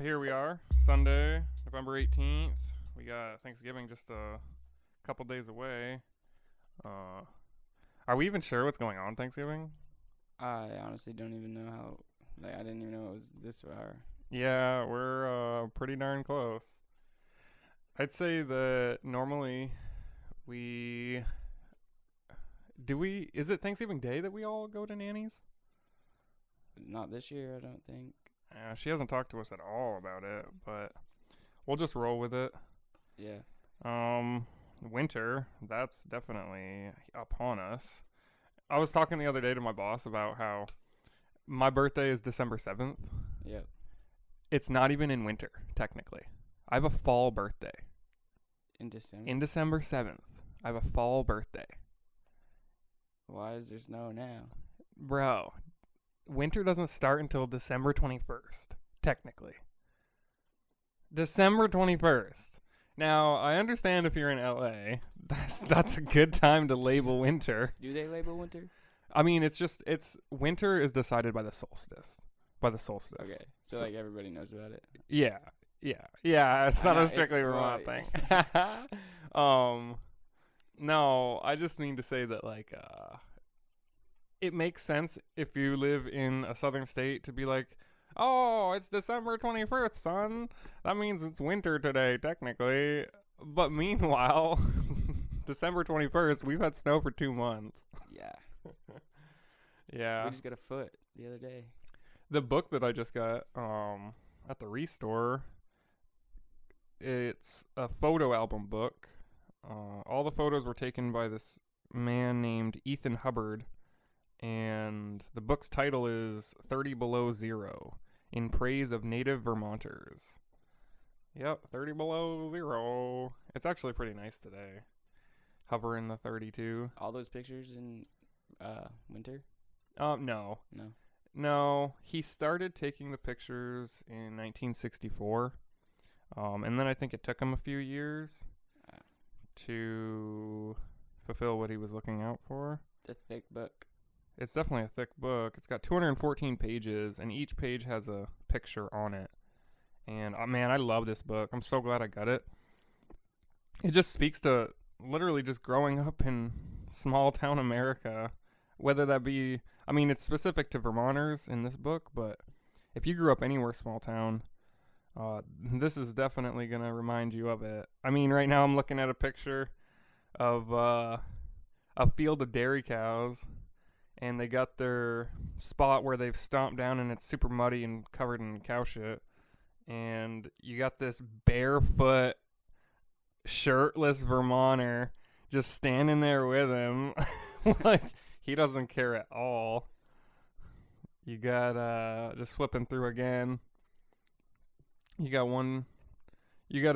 Here we are, Sunday, November 18th. We got Thanksgiving just a couple days away. Are we even sure what's going on Thanksgiving? I honestly don't even know how. I didn't even know it was this far. Yeah, we're pretty darn close. I'd say that normally is it Thanksgiving Day that we all go to Nanny's? Not this year, I don't think. She hasn't talked to us at all about it, but we'll just roll with it. Yeah. Winter, that's definitely upon us. I was talking the other day to my boss about how my birthday is December 7th. Yep. It's not even in winter, technically. I have a fall birthday. In December? In December 7th, I have a fall birthday. Why is there snow now? Bro, winter doesn't start until December 21st, technically. December 21st. Now, I understand if you're in LA, that's a good time to label winter. Do they label winter? I mean, it's winter is decided by the solstice. Okay, so like everybody knows about it. Yeah. It's not a strictly Vermont thing. No, I just mean to say that it makes sense if you live in a southern state to be like, oh, it's December 21st, son. That means it's winter today, technically. But meanwhile, December 21st, we've had snow for 2 months. Yeah. Yeah. We just got a foot the other day. The book that I just got at the Restore, it's a photo album book. All the photos were taken by this man named Ethan Hubbard. And the book's title is 30 Below Zero, in praise of native Vermonters. Yep, 30 Below Zero. It's actually pretty nice today. Hovering the 32. All those pictures in winter? No. No, he started taking the pictures in 1964. And then I think it took him a few years to fulfill what he was looking out for. It's a thick book. It's definitely a thick book. It's got 214 pages, and each page has a picture on it. And, man, I love this book. I'm so glad I got it. It just speaks to literally just growing up in small-town America, whether that be... I mean, it's specific to Vermonters in this book, but if you grew up anywhere small-town, this is definitely going to remind you of it. I mean, right now I'm looking at a picture of a field of dairy cows, and they got their spot where they've stomped down and it's super muddy and covered in cow shit. And you got this barefoot, shirtless Vermonter just standing there with him. Like, he doesn't care at all. You got, just flipping through again. You got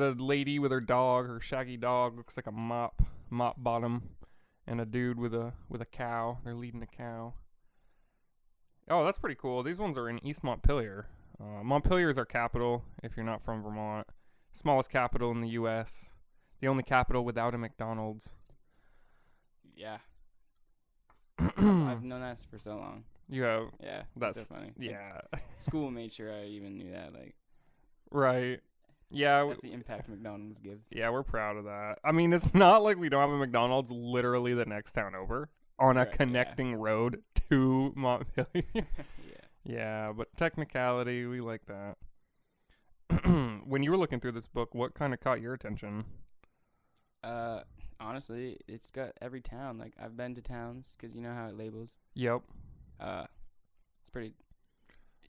a lady with her dog, her shaggy dog, looks like a mop bottom. And a dude with a cow. They're leading a cow. Oh, that's pretty cool. These ones are in East Montpelier. Montpelier is our capital, if you're not from Vermont. Smallest capital in the U.S. The only capital without a McDonald's. Yeah. I've known that for so long. You have? Yeah. That's so funny. Yeah. School made sure I even knew that. Right. Yeah. That's the impact McDonald's gives. Yeah, we're proud of that. I mean, it's not like we don't have a McDonald's literally the next town over on a connecting road to Montpelier. Yeah, but technicality, we like that. When you were looking through this book, what kind of caught your attention? Honestly, it's got every town. Like, I've been to towns because you know how it labels. Yep. It's pretty.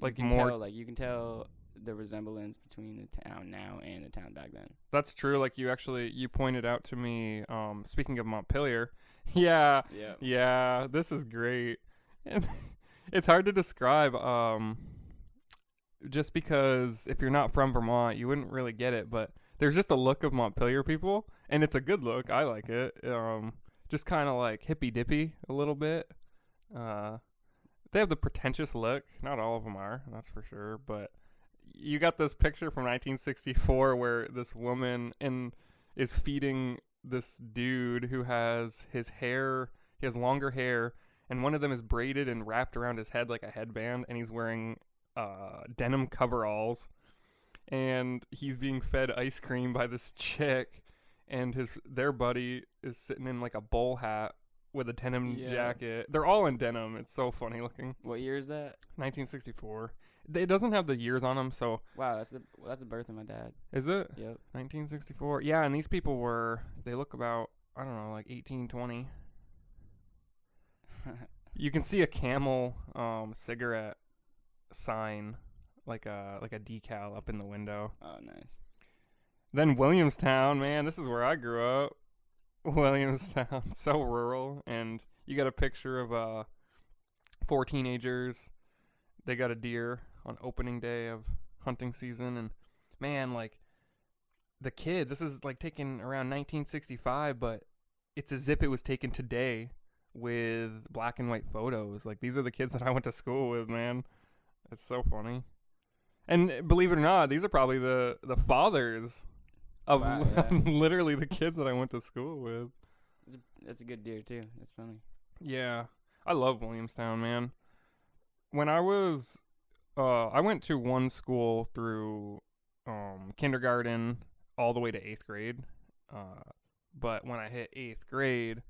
Like, you can tell the resemblance between the town now and the town back then. That's true. Like, you pointed out to me, speaking of Montpelier. Yeah. This is great. And it's hard to describe, just because if you're not from Vermont, you wouldn't really get it, but there's just a look of Montpelier people, and it's a good look. I like it. Just kind of like hippy-dippy a little bit. They have the pretentious look. Not all of them are, that's for sure, but you got this picture from 1964 where this woman is feeding this dude who has he has longer hair, and one of them is braided and wrapped around his head like a headband, and he's wearing denim coveralls. and he's being fed ice cream by this chick, and their buddy is sitting in like a bowl hat with a denim jacket. They're all in denim. It's so funny looking. What year is that? 1964. It doesn't have the years on them, so. Wow, that's the birth of my dad. Is it? Yep. 1964. Yeah, and these people they look about, I don't know, like 18, 20. You can see a Camel cigarette sign, like a decal up in the window. Oh, nice. Then Williamstown, man, this is where I grew up. Williamstown, so rural, and you got a picture of 4 teenagers. They got a deer on opening day of hunting season, and man, like the kids, this is like taken around 1965, but it's as if it was taken today with black and white photos. Like, these are the kids that I went to school with, man. It's so funny. And believe it or not, these are probably the fathers of literally the kids that I went to school with. That's a good deer too. That's funny. Yeah. I love Williamstown, man. When I was I went to one school through kindergarten all the way to 8th grade. But when I hit 8th grade,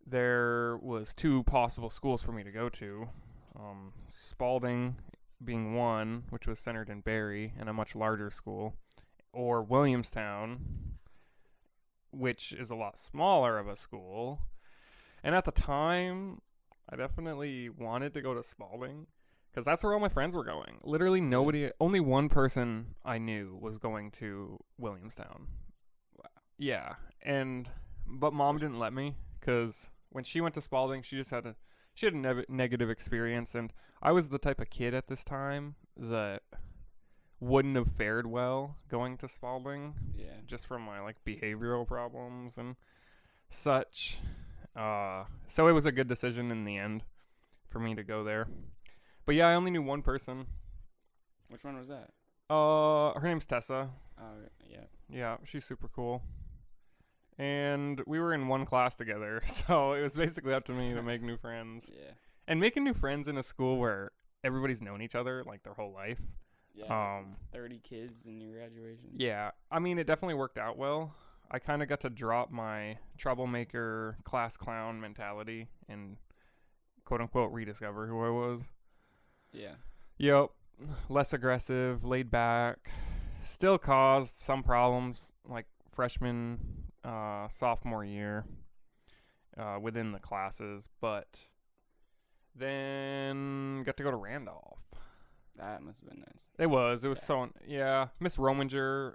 there was 2 possible schools for me to go to. Spalding being one, which was centered in Barrie and a much larger school, or Williamstown, which is a lot smaller of a school. And at the time, I definitely wanted to go to Spalding because that's where all my friends were going. Literally only one person I knew was going to Williamstown. Wow. Yeah, but Mom didn't let me because when she went to Spalding, she had a negative experience, and I was the type of kid at this time that wouldn't have fared well going to Spalding. Yeah. Just from my like behavioral problems and such. So it was a good decision in the end for me to go there. But yeah, I only knew one person. Which one was that? Her name's Tessa. Oh, yeah. Yeah, she's super cool. And we were in one class together, so it was basically up to me to make new friends. Yeah. And making new friends in a school where everybody's known each other like their whole life. Yeah. 30 kids in your graduation. Yeah. I mean, it definitely worked out well. I kind of got to drop my troublemaker, class clown mentality and quote-unquote rediscover who I was. Yeah. Yep. Less aggressive, laid back. Still caused some problems like freshman, sophomore year within the classes, but then got to go to Randolph. That must have been nice. It was so, yeah. Miss Rominger,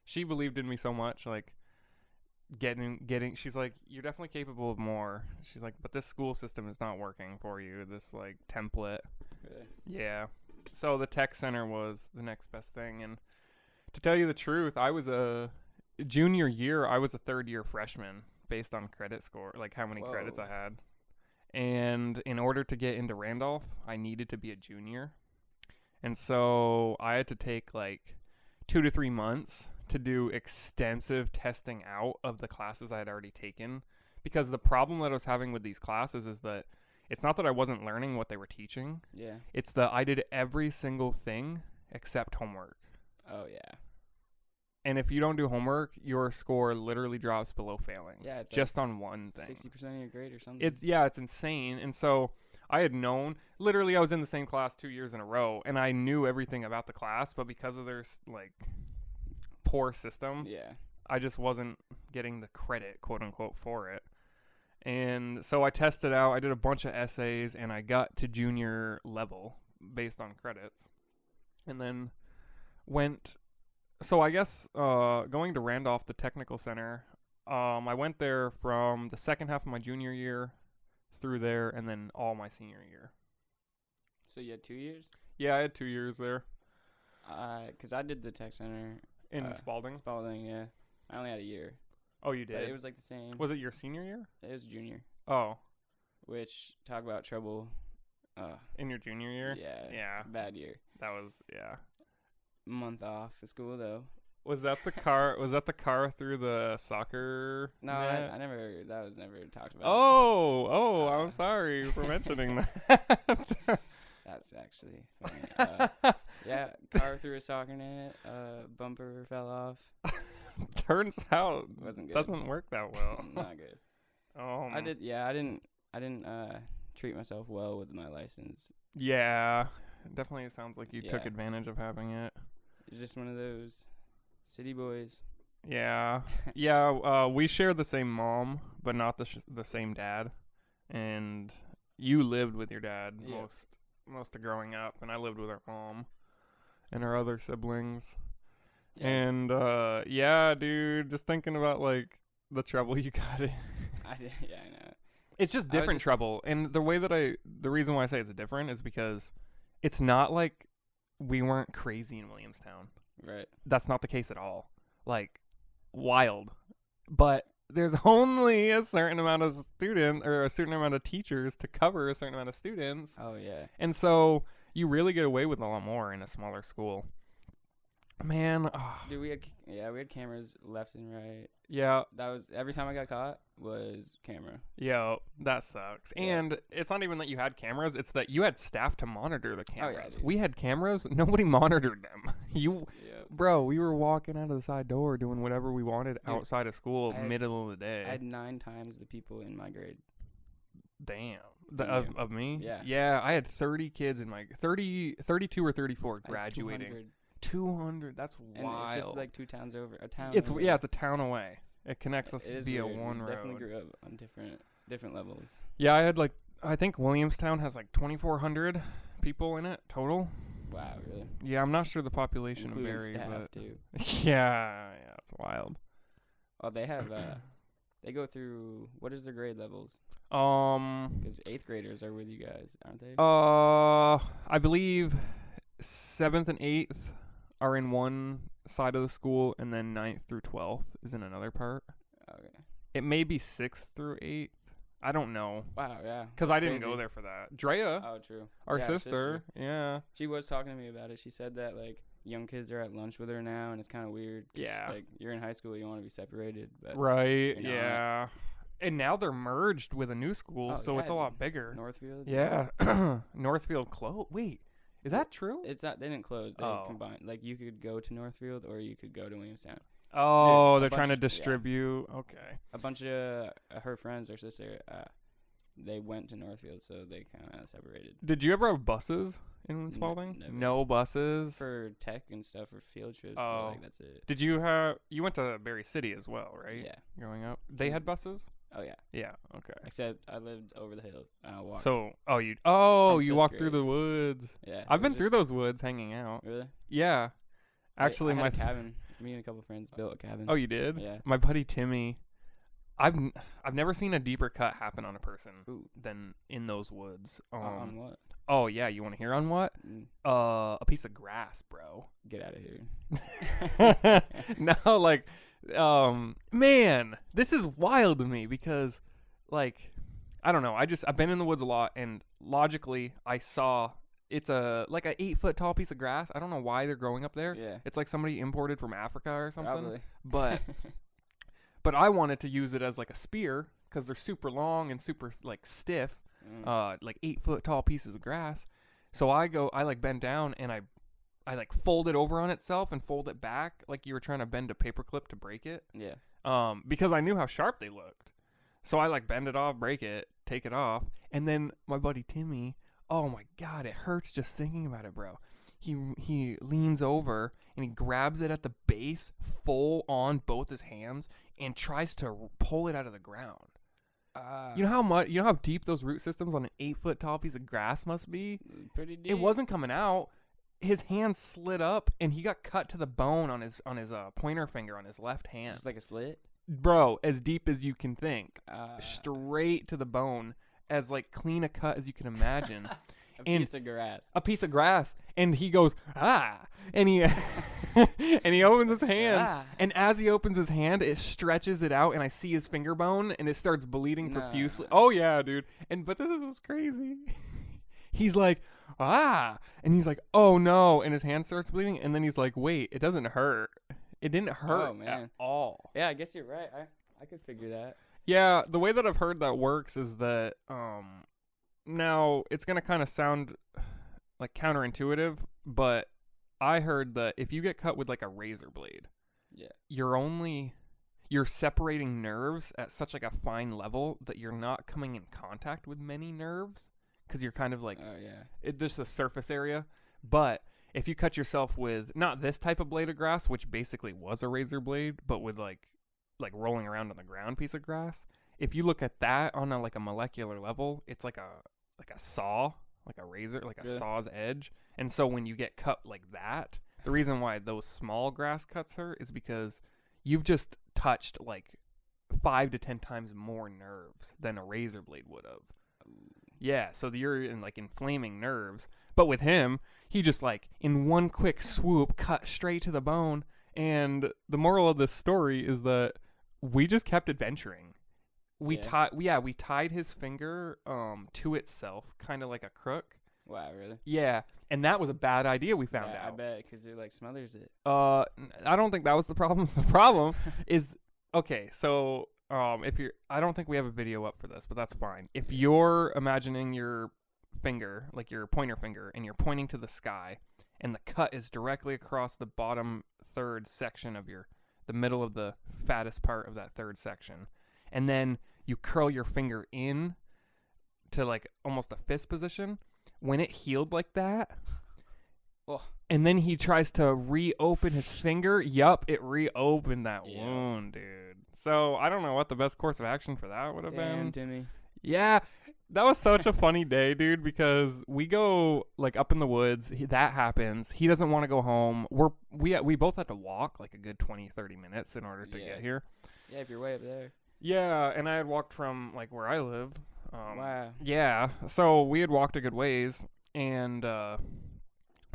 she believed in me so much, like, getting she's like, you're definitely capable of more. She's like, but this school system is not working for you, this like template. Really? Yeah. So the tech center was the next best thing, and to tell you the truth, I was a junior year, I was a third year freshman based on credit score, like how many credits I had. And in order to get into Randolph, I needed to be a junior. And so I had to take like 2 to 3 months to do extensive testing out of the classes I had already taken. Because the problem that I was having with these classes is that it's not that I wasn't learning what they were teaching. Yeah. It's that I did every single thing except homework. Oh, yeah. And if you don't do homework, your score literally drops below failing. Yeah, it's just like on one thing. 60% of your grade or something. It's insane. And so I had known, literally I was in the same class 2 years in a row, and I knew everything about the class, but because of their like poor system, yeah, I just wasn't getting the credit, quote unquote, for it. And so I tested out, I did a bunch of essays, and I got to junior level based on credits. And then so I guess going to Randolph, the technical center, I went there from the second half of my junior year through there, and then all my senior year. So you had 2 years? Yeah, I had 2 years there. Because I did the tech center. In Spalding? Spalding, yeah. I only had a year. Oh, you did? But it was like the same. Was it your senior year? It was junior. Oh. Which, talk about trouble. In your junior year? Yeah. Yeah. Bad year. That was, yeah. Month off of school, though. Was that the car? Was that the car through the soccer? No, I never. That was never talked about. Oh! I'm sorry for mentioning that. That's actually funny. Yeah, car through a soccer net. Bumper fell off. Turns out Wasn't good. doesn't work that well. Not good. Um, I did. Yeah, I didn't treat myself well with my license. Yeah, definitely. It sounds like you took Yeah. advantage of having it. It's just one of those city boys. Yeah, yeah. We share the same mom, but not the same dad. And you lived with your dad Yeah. most of growing up, and I lived with our mom and our other siblings. Yeah. And yeah, dude, just thinking about like the trouble you got in. I did. Yeah, I know. It's just different trouble. And the reason why I say it's different is because it's not like we weren't crazy in Williamstown. Right. That's not the case at all. Like, wild. But there's only a certain amount of students or a certain amount of teachers to cover a certain amount of students. Oh yeah. And so you really get away with a lot more in a smaller school. Man, Dude, we had cameras left and right. yeah, That was every time I got caught was camera. yo, that sucks. Yeah. And it's not even that you had cameras; it's that you had staff to monitor the Oh, yeah, cameras. dude. We had cameras; nobody monitored them. Yeah. Bro, we were walking out of the side door doing whatever we wanted Dude, outside of school, I had- middle of the day. I had 9 times the people in my grade. Damn, Than of you. me? Yeah. I had 30 kids in my 32 or 34 I had graduating. 200, 200. That's and wild. it's just like 2 towns over. A town. It's over. it's a town away. It connects us It is via weird. one We road. Definitely grew up on different levels. Yeah, I think Williamstown has like 2,400 people in it total. Wow, really? Yeah, I'm not sure the population will Including vary, staff but too. yeah, it's wild. Oh, they have. They go through. What is their grade levels? Um, Because 8th graders are with you guys, aren't they? I believe 7th and 8th are in one side of the school, and then 9th through 12th is in another part. Okay. It may be 6th through 8th. I don't know, Wow. Yeah. because that's I didn't crazy. go there for that. Drea, Oh, true. our Yeah, sister, yeah. She was talking to me about it. She said that like young kids are at lunch with her now, and it's kind of weird. 'Cause, Yeah. Like you're in high school, you want to be separated, but Right, you're not. yeah. And now they're merged with a new school, Oh, so it's a yeah, lot bigger. Northfield. Yeah. Northfield close. Wait, is that true? It's not. They didn't close. They Oh. combined. Like you could go to Northfield or you could go to Williamstown. Oh, a they're trying to bunch- yeah. distribute. Okay. A bunch of her friends, her sister, they went to Northfield, so they kind of separated. Did you ever have buses in No, Spalding? never. No buses. For tech and stuff, for field trips, Oh. but like that's it. Did you went to Berry City as well, right? Yeah. Growing up, they had buses. Oh yeah. Yeah. Okay. Except I lived over the hills. And I walked. So, From you fifth walked through grade. the woods. Yeah. I've it been was through just- those woods hanging out. Really? Yeah. Actually, I my had a cabin. Me and a couple friends built a cabin. Oh, you did? Yeah. My buddy Timmy. I've never seen a deeper cut happen on a person Ooh. than in those woods. On what? Oh yeah, you want to hear on what? Mm, A piece of grass, bro. get out of here. No, like, man, this is wild to me because, like, I don't know. I've been in the woods a lot, and logically, I saw it's like a 8 foot tall piece of grass. I don't know why they're growing up there. Yeah. It's like somebody imported from Africa or something. Probably. But I wanted to use it as like a spear because they're super long and super like stiff. Mm. Like 8 foot tall pieces of grass. So I like bend down and I like fold it over on itself and fold it back like you were trying to bend a paperclip to break it. Yeah. Because I knew how sharp they looked. So I like bend it off, break it, take it off, and then my buddy Timmy, oh my god, it hurts just thinking about it, bro. He leans over and he grabs it at the base full on both his hands and tries to pull it out of the ground. You know how deep those root systems on an 8 foot tall piece of grass must be? Pretty deep. It wasn't coming out. His hand slid up and he got cut to the bone on his pointer finger on his left hand. Just like a slit. Bro, as deep as you can think. Uh, Straight to the bone, as like clean a cut as you can imagine. a and- piece of grass. A piece of grass, and he goes and he and he opens his hand, Ah. and as he opens his hand, it stretches it out, and I see his finger bone, and it starts bleeding Nah. profusely. Oh yeah, dude. But this is what's crazy. He's like, and he's like, oh no, and his hand starts bleeding, and then he's like, wait, it doesn't hurt. It didn't hurt Oh, man. at all. Yeah, I guess you're right. I could figure that. Yeah, the way that I've heard that works is that now it's gonna kind of sound like counterintuitive, but I heard that if you get cut with like a razor blade, Yeah. you're separating nerves at such like a fine level that you're not coming in contact with many nerves because you're kind of like Oh yeah. just the surface area. But if you cut yourself with not this type of blade of grass, which basically was a razor blade, but with like rolling around on the ground piece of grass, if you look at that on like a molecular level, it's like a saw, like a razor, like a saw's edge. And so when you get cut like that, the reason why those small grass cuts hurt is because you've just touched like 5 to 10 times more nerves than a razor blade would have. Yeah, so you're in like inflaming nerves. But with him, he just like in one quick swoop cut straight to the bone. And the moral of this story is that we just kept adventuring. We tied his finger to itself, kind of like a crook. Wow, really? Yeah, and that was a bad idea. We found out. I bet because it like smothers it. I don't think that was the problem. The problem is okay. So I don't think we have a video up for this, but that's fine. If you're imagining your finger, like your pointer finger, and you're pointing to the sky, and the cut is directly across the bottom third section of the middle of the fattest part of that third section, and then you curl your finger in to like almost a fist position. When it healed like that, and then he tries to reopen his finger, it reopened that wound, dude. So I don't know what the best course of action for that would have been. Timmy. Yeah, that was such a funny day, dude, because we go like up in the woods. That happens. He doesn't want to go home. We both had to walk like a good 20-30 minutes in order to get here. Yeah, if you're way up there. Yeah, and I had walked from like where I live. Wow. Yeah, so we had walked a good ways, and so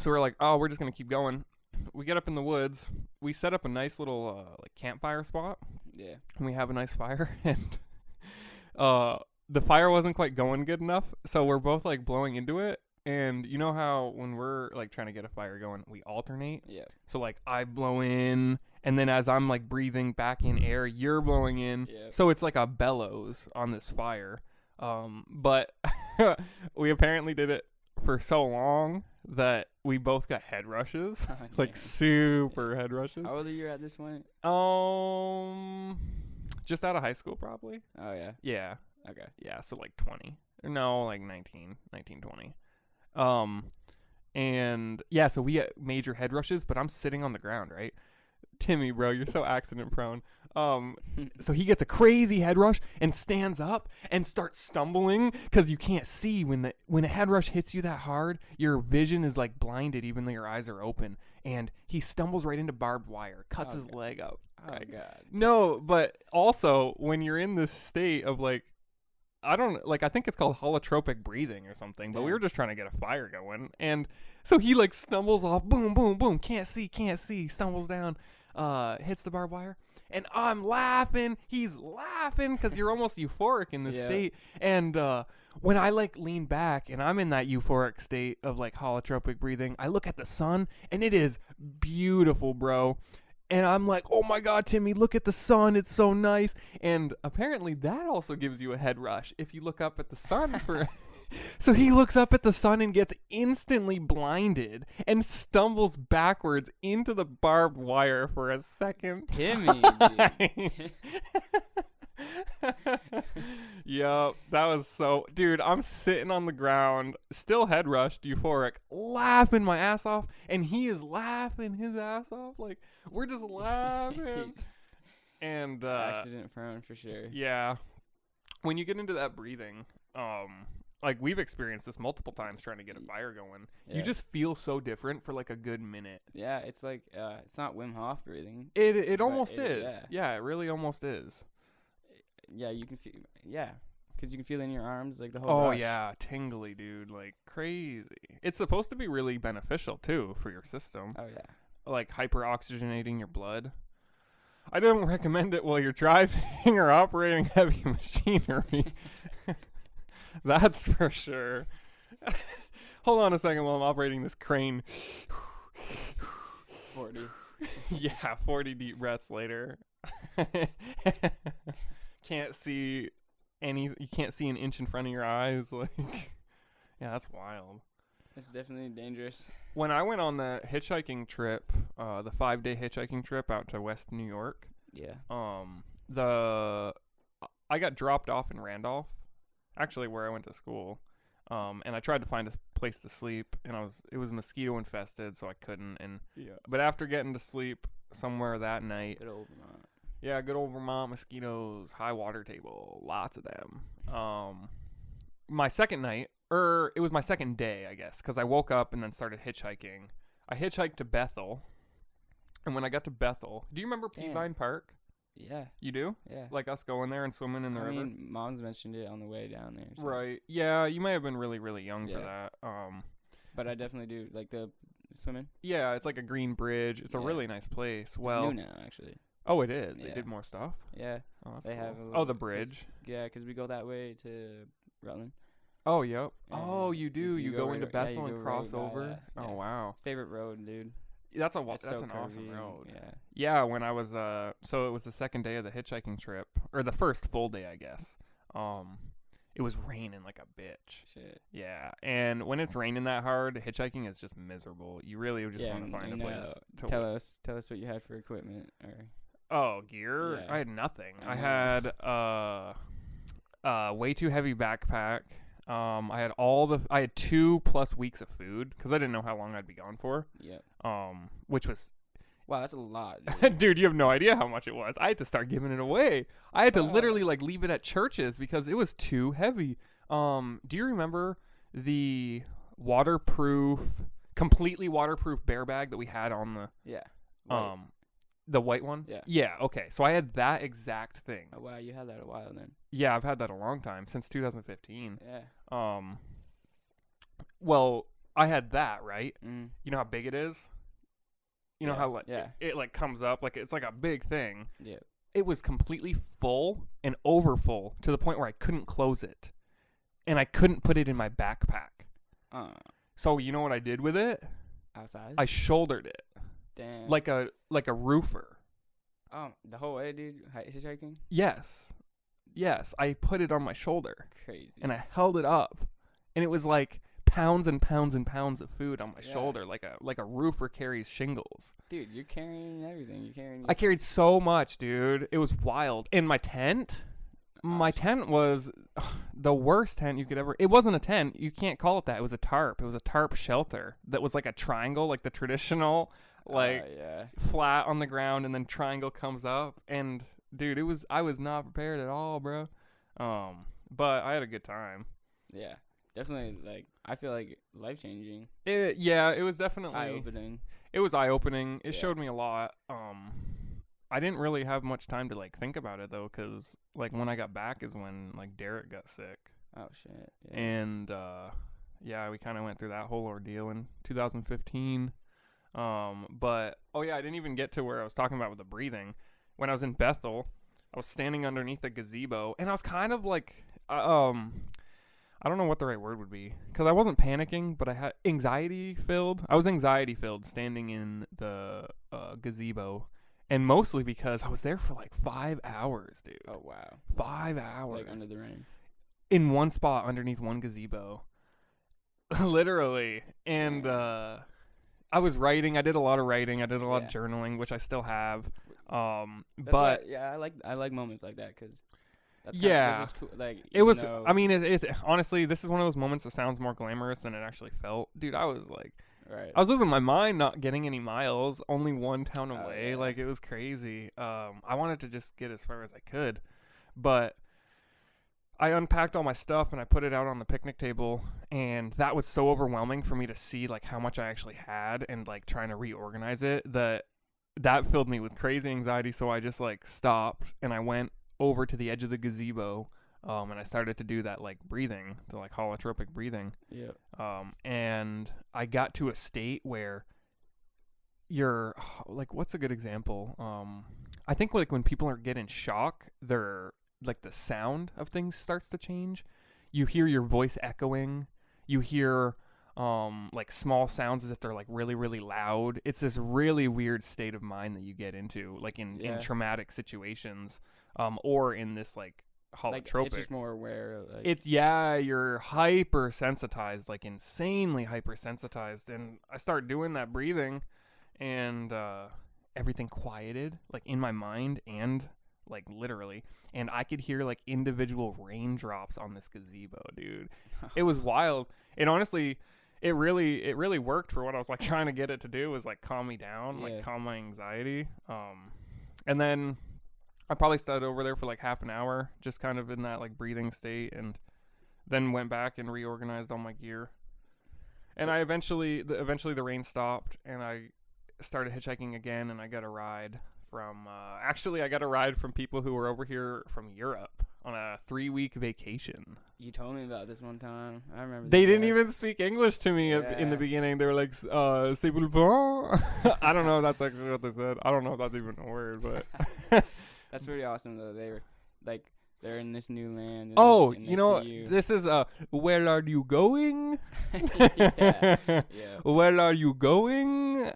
we're like, oh, we're just gonna keep going. We get up in the woods. We set up a nice little like campfire spot. Yeah. And we have a nice fire, and the fire wasn't quite going good enough, so we're both like blowing into it. And you know how when we're like trying to get a fire going, we alternate? Yeah. So like I blow in, and then as I'm like breathing back in air, you're blowing in. Yep. So it's like a bellows on this fire. But we apparently did it for so long that we both got head rushes. Oh, like super head rushes. How old are you at this point? Just out of high school probably. Oh yeah. Yeah. Okay. Yeah, so like 20. Or no, like 19, 20. And yeah, so we get major head rushes, but I'm sitting on the ground, right? Timmy, bro, you're so accident prone. So he gets a crazy head rush and stands up and starts stumbling because you can't see when a head rush hits you that hard. Your vision is like blinded, even though your eyes are open. And he stumbles right into barbed wire, cuts his leg up. Oh god. No, but also when you're in this state of like, I think it's called holotropic breathing or something, but we were just trying to get a fire going. And so he like stumbles off, boom, boom, boom, can't see, stumbles down, hits the barbed wire. And I'm laughing. He's laughing because you're almost euphoric in this state. And when I like lean back and I'm in that euphoric state of like holotropic breathing, I look at the sun and it is beautiful, bro. And I'm like, oh my God, Timmy, look at the sun. It's so nice. And apparently that also gives you a head rush if you look up at the sun for. So he looks up at the sun and gets instantly blinded and stumbles backwards into the barbed wire for a second. Timmy, dude. Yup, that was so. Dude, I'm sitting on the ground, still head rushed, euphoric, laughing my ass off, and he is laughing his ass off. Like, we're just laughing. And accident prone for sure. Yeah. When you get into that breathing, like we've experienced this multiple times trying to get a fire going. You just feel so different for like a good minute. Yeah, it's like it's not Wim Hof breathing. It almost is. Yeah, it really almost is. Yeah, you can feel. Yeah, because you can feel it in your arms, like the whole. Rush. Yeah, tingly, dude, like crazy. It's supposed to be really beneficial too for your system. Oh yeah. Like hyperoxygenating your blood. I don't recommend it while you're driving or operating heavy machinery. That's for sure. Hold on a second while I'm operating this crane. 40. Yeah, 40 deep breaths later. Can't see you can't see an inch in front of your eyes. Like, yeah, that's wild. It's definitely dangerous. When I went on the hitchhiking trip, the 5-day hitchhiking trip out to West New York, Yeah. I got dropped off in Randolph, actually where I went to school. And I tried to find a place to sleep, and it was mosquito infested, so I couldn't. And but after getting to sleep somewhere that night, Good old Vermont. yeah, good old Vermont mosquitoes, high water table, lots of them. My second night, it was my second day, I guess, because I woke up and then started hitchhiking. I hitchhiked to Bethel, and when I got to Bethel, do you remember Damn. Peavine Park? Yeah. You do? Yeah. Like us going there and swimming in the I river? mean, Mom's mentioned it on the way down there. So. Right. Yeah, you may have been really, really young for Yeah. that. But I definitely do like the swimming. Yeah, it's like a green bridge. It's a Yeah. really nice place. It's new now, actually. Oh, it is. They Yeah. did more stuff. Yeah. Oh, that's They cool. have a Oh, little- the bridge. Yeah, because we go that way to Rutland. Oh, yep. And Oh, you do. You go into right- yeah, Bethel you and go right cross by over. that. Oh, Yeah. wow. Favorite road, dude. That's It's that's so an awesome curvy, road. Yeah. Yeah, when I was so it was the second day of the hitchhiking trip, or the first full day, I guess. It was raining like a bitch. Shit. Yeah, and when it's raining that hard, hitchhiking is just miserable. You really just Yeah, want to find a and, place to Tell us what you had for equipment, or Oh, gear? Yeah. I had nothing. I I know. had way too heavy backpack. I had 2+ weeks of food because I didn't know how long I'd be gone for. yeah. Which was, Wow, that's a lot. Dude. dude, you have no idea how much it was. I had to start giving it away. I had to Fuck. literally like leave it at churches because it was too heavy. Do you remember the completely waterproof bear bag that we had on Yeah. Right. the white one? Yeah. Yeah. Okay. So I had that exact thing. Oh, wow, you had that a while then. Yeah, I've had that a long time, since 2015. Yeah. Well, I had that, right? Mm. You know how big it is? You know Yeah, how like yeah. it like comes up like it's like a big thing. Yeah. It was completely full and over full to the point where I couldn't close it. And I couldn't put it in my backpack. So you know what I did with it? Outside. I shouldered it Damn. like a roofer. The whole way, dude. Hitchhiking. Yes. I put it on my shoulder. Crazy. And I held it up, and it was like pounds and pounds and pounds of food on my Yeah. shoulder, like a roofer carries shingles. Dude, you're carrying everything. You're carrying. I carried so much, dude. It was wild. And my tent was the worst tent you could ever. It wasn't a tent. You can't call it that. It was a tarp. It was a tarp shelter that was like a triangle, like the traditional, like yeah. flat on the ground, and then triangle comes up. And dude, I was not prepared at all, bro. But I had a good time. Yeah. Definitely, like, I feel like life changing. It was definitely Eye opening. It was eye opening. It Yeah. showed me a lot. I didn't really have much time to like think about it though, because like when I got back is when like Derek got sick, Oh shit. Yeah. and yeah, we kind of went through that whole ordeal in 2015. But oh yeah, I didn't even get to where I was talking about with the breathing. When I was in Bethel, I was standing underneath a gazebo, and I was kind of like, I don't know what the right word would be, because I wasn't panicking, but I had anxiety filled. I was anxiety filled standing in the gazebo, and mostly because I was there for like 5 hours, dude. Oh wow. 5 hours. Like under the rain. In one spot underneath one gazebo. Literally. And Damn. I was writing. I did a lot of writing. I did a lot of Yeah. journaling, which I still have. That's But why, yeah, I like moments like that because that's Yeah. that's just cool. Like it was, I mean, it's honestly, this is one of those moments that sounds more glamorous than it actually felt. Dude, I was like, right. I was losing my mind not getting any miles, only one town Oh, away. yeah. Like, it was crazy. I wanted to just get as far as I could. But I unpacked all my stuff and I put it out on the picnic table. And that was so overwhelming for me to see, like, how much I actually had and, like, trying to reorganize it that filled me with crazy anxiety. So I just, like, stopped and I went over to the edge of the gazebo. And I started to do that, like, breathing, the, like, holotropic breathing. Yeah. And I got to a state where you're like, what's a good example? I think like when people are getting shock, they're like the sound of things starts to change. You hear your voice echoing. You hear like small sounds as if they're like really, really loud. It's this really weird state of mind that you get into, like in traumatic situations, or in this like holotropic. It's just more aware. Like, You're hypersensitized, like insanely hypersensitized. And I start doing that breathing, and everything quieted, like in my mind and like literally. And I could hear like individual raindrops on this gazebo, dude. It was wild. And honestly, it really worked for what I was like trying to get it to do, was like calm me down, like calm my anxiety. And then I probably stayed over there for like half an hour, just kind of in that like breathing state, and then went back and reorganized all my gear. And I eventually the rain stopped, and I started hitchhiking again, and I got a ride from I got a ride from people who were over here from Europe on a 3-week vacation. You told me about this one time. I remember. They didn't even speak English to me in the beginning. They were like, "C'est vous le bon?" I don't know if that's actually what they said. I don't know if that's even a word, but that's pretty awesome though. They were like, they're in this new land. And this is where are you going? yeah. Where are you going?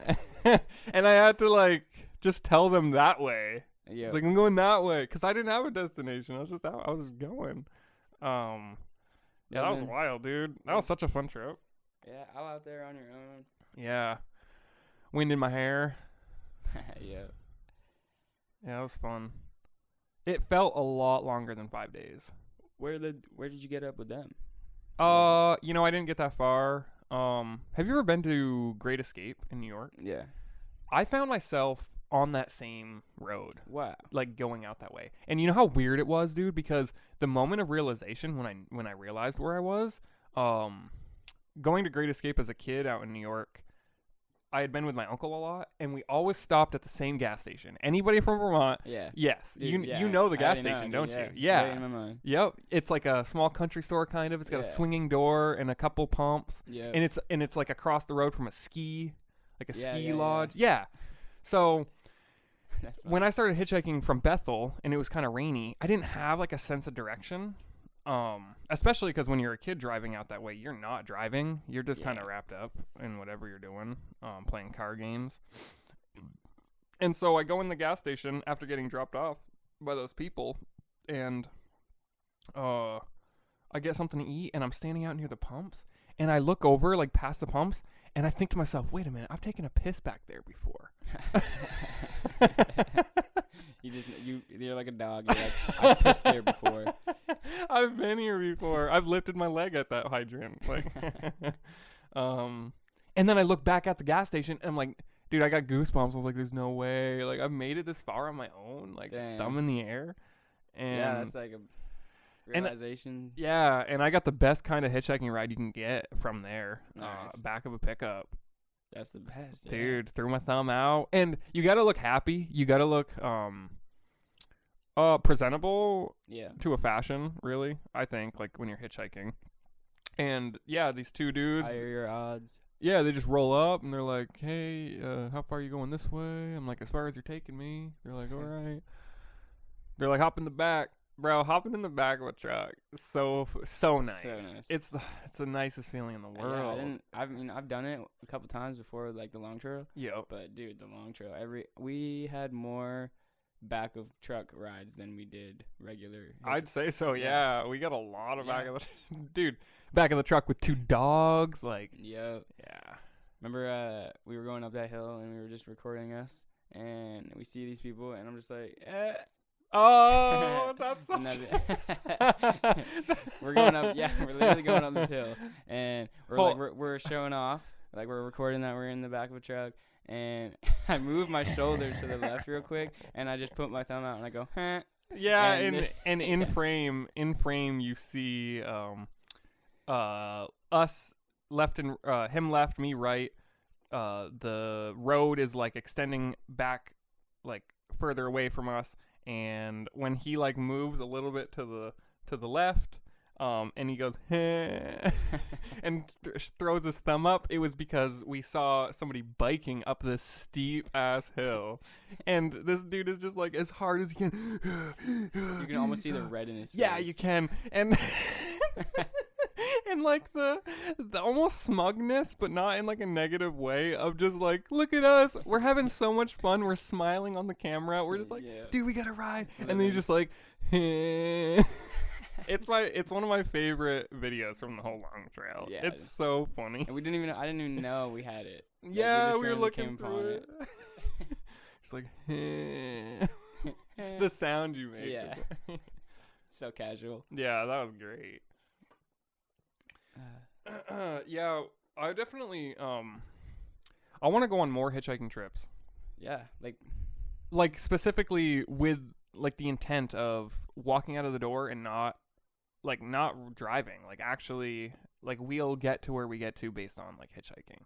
And I had to like just tell them that way. Yeah. It's like, I'm going that way, because I didn't have a destination. I was just going. That was wild, dude. That was such a fun trip. Yeah, all out there on your own. Yeah. Wind in my hair. Yeah. Yeah, it was fun. It felt a lot longer than 5 days. Where did you get up with them? I didn't get that far. Have you ever been to Great Escape in New York? Yeah. I found myself on that same road. Wow. Like going out that way. And you know how weird it was, dude? Because the moment of realization when I realized where I was, going to Great Escape as a kid out in New York, I had been with my uncle a lot, and we always stopped at the same gas station. Anybody from Vermont? Yeah. Yes. Dude, you know the gas station, don't you? Yeah. Right in my mind. Yep. It's like a small country store kind of. It's got a swinging door and a couple pumps. Yeah. And it's like across the road from a ski lodge. Yeah. So when I started hitchhiking from Bethel and it was kind of rainy, I didn't have like a sense of direction. Especially because when you're a kid driving out that way, you're not driving. You're just kind of wrapped up in whatever you're doing, playing car games. And so I go in the gas station after getting dropped off by those people, and I get something to eat, and I'm standing out near the pumps, and I look over like past the pumps, and I think to myself, wait a minute, I've taken a piss back there before. You're like a dog. You're like, I've pissed there before. I've been here before. I've lifted my leg at that hydrant. Like, and then I look back at the gas station, and I'm like, dude, I got goosebumps. I was like, there's no way. Like, I've made it this far on my own. Like, just thumb in the air. And yeah, that's like a realization. And I got the best kind of hitchhiking ride you can get from there. Nice. Back of a pickup. That's the best, dude. Threw my thumb out, and you gotta look happy. You gotta look presentable. Yeah. To a fashion, really. I think like when you're hitchhiking, and these two dudes. Higher your odds. Yeah, they just roll up and they're like, "Hey, how far are you going this way?" I'm like, "As far as you're taking me." They're like, "All right." They're like, "Hop in the back." Bro, hopping in the back of a truck is so nice. So nice. It's the nicest feeling in the world. Yeah, I've done it a couple times before, like the long trail. Yep. But dude, the long trail, we had more back of truck rides than we did regular. I'd say so. Yeah, we got a lot of back of the back of the truck with 2 dogs. Like. Yep. Yeah. Remember, we were going up that hill and we were just recording us, and we see these people, and I'm just like, Oh, that's such. We're going up. Yeah, we're literally going up this hill, and we're showing off. Like, we're recording that we're in the back of a truck, and I move my shoulder to the left real quick, and I just put my thumb out and I go, huh. Yeah, and in frame you see us left and him left, me right. The road is like extending back, like further away from us. And when he like moves a little bit to the left, and he goes and throws his thumb up, it was because we saw somebody biking up this steep ass hill, and this dude is just like as hard as he can. You can almost see the red in his face. Yeah, you can, and and like the almost smugness, but not in like a negative way of just like, look at us, we're having so much fun, we're smiling on the camera, we're just like, dude, we gotta ride, and then he's just like, it's one of my favorite videos from the whole long trail. Yeah, it's so funny. And I didn't even know we had it. Like, yeah, we were looking through it. Just like the sound you make. Yeah. So casual. Yeah, that was great. Yeah, I definitely I want to go on more hitchhiking trips. Yeah, like specifically with like the intent of walking out of the door and not driving, like actually like we'll get to where we get to based on like hitchhiking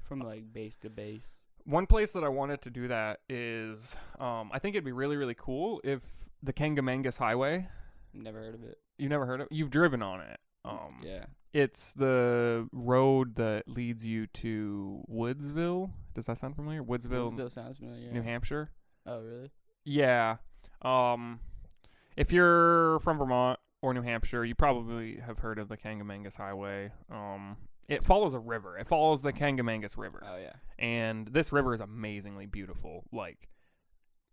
from like base to base. One place that I wanted to do that is I think it'd be really, really cool if the Kangamangas Highway. Never heard of it. You've never heard of it? You've driven on it. Yeah. It's the road that leads you to Woodsville. Does that sound familiar? Woodsville sounds familiar. New Hampshire. Oh, really? Yeah. If you're from Vermont or New Hampshire, you probably have heard of the Kangamangas Highway. It follows a river. It follows the Kangamangas River. Oh, yeah. And this river is amazingly beautiful. Like,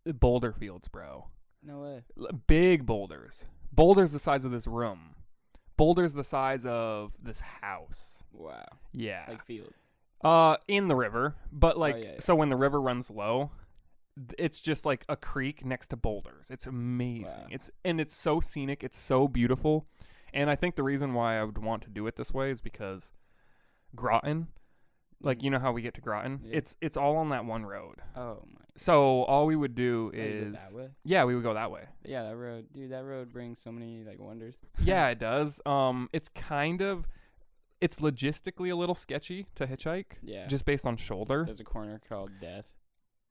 boulder fields, bro. No way. Big boulders. Boulders the size of this room. Boulders the size of this house. Wow. Yeah. Like field. In the river. But, like, yeah. So when the river runs low, it's just like a creek next to boulders. It's amazing. Wow. It's so scenic. It's so beautiful. And I think the reason why I would want to do it this way is because Groton, like, you know how we get to Groton? Yeah. It's all on that one road. Oh my. So all we would do is that way? Yeah, we would go that way. Yeah, that road brings so many like wonders. Yeah, it does. It's logistically a little sketchy to hitchhike. Yeah. Just based on shoulder. There's a corner called Death.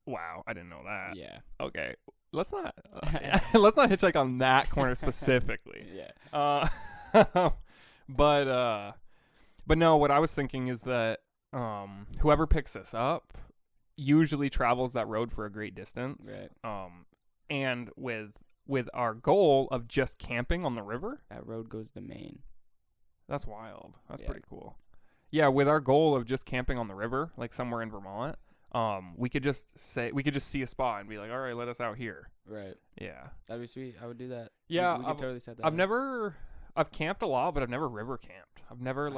Wow, I didn't know that. Yeah. Okay. Let's not hitchhike on that corner specifically. Yeah. But no, what I was thinking is that whoever picks us up usually travels that road for a great distance. Right. And with our goal of just camping on the river, that road goes to Maine. That's wild. That's pretty cool. Yeah, with our goal of just camping on the river, like somewhere in Vermont, we could just see a spot and be like, all right, let us out here. Right. Yeah. That'd be sweet. I would do that. Yeah. We could totally set that up. I've camped a lot, but I've never river camped. I've never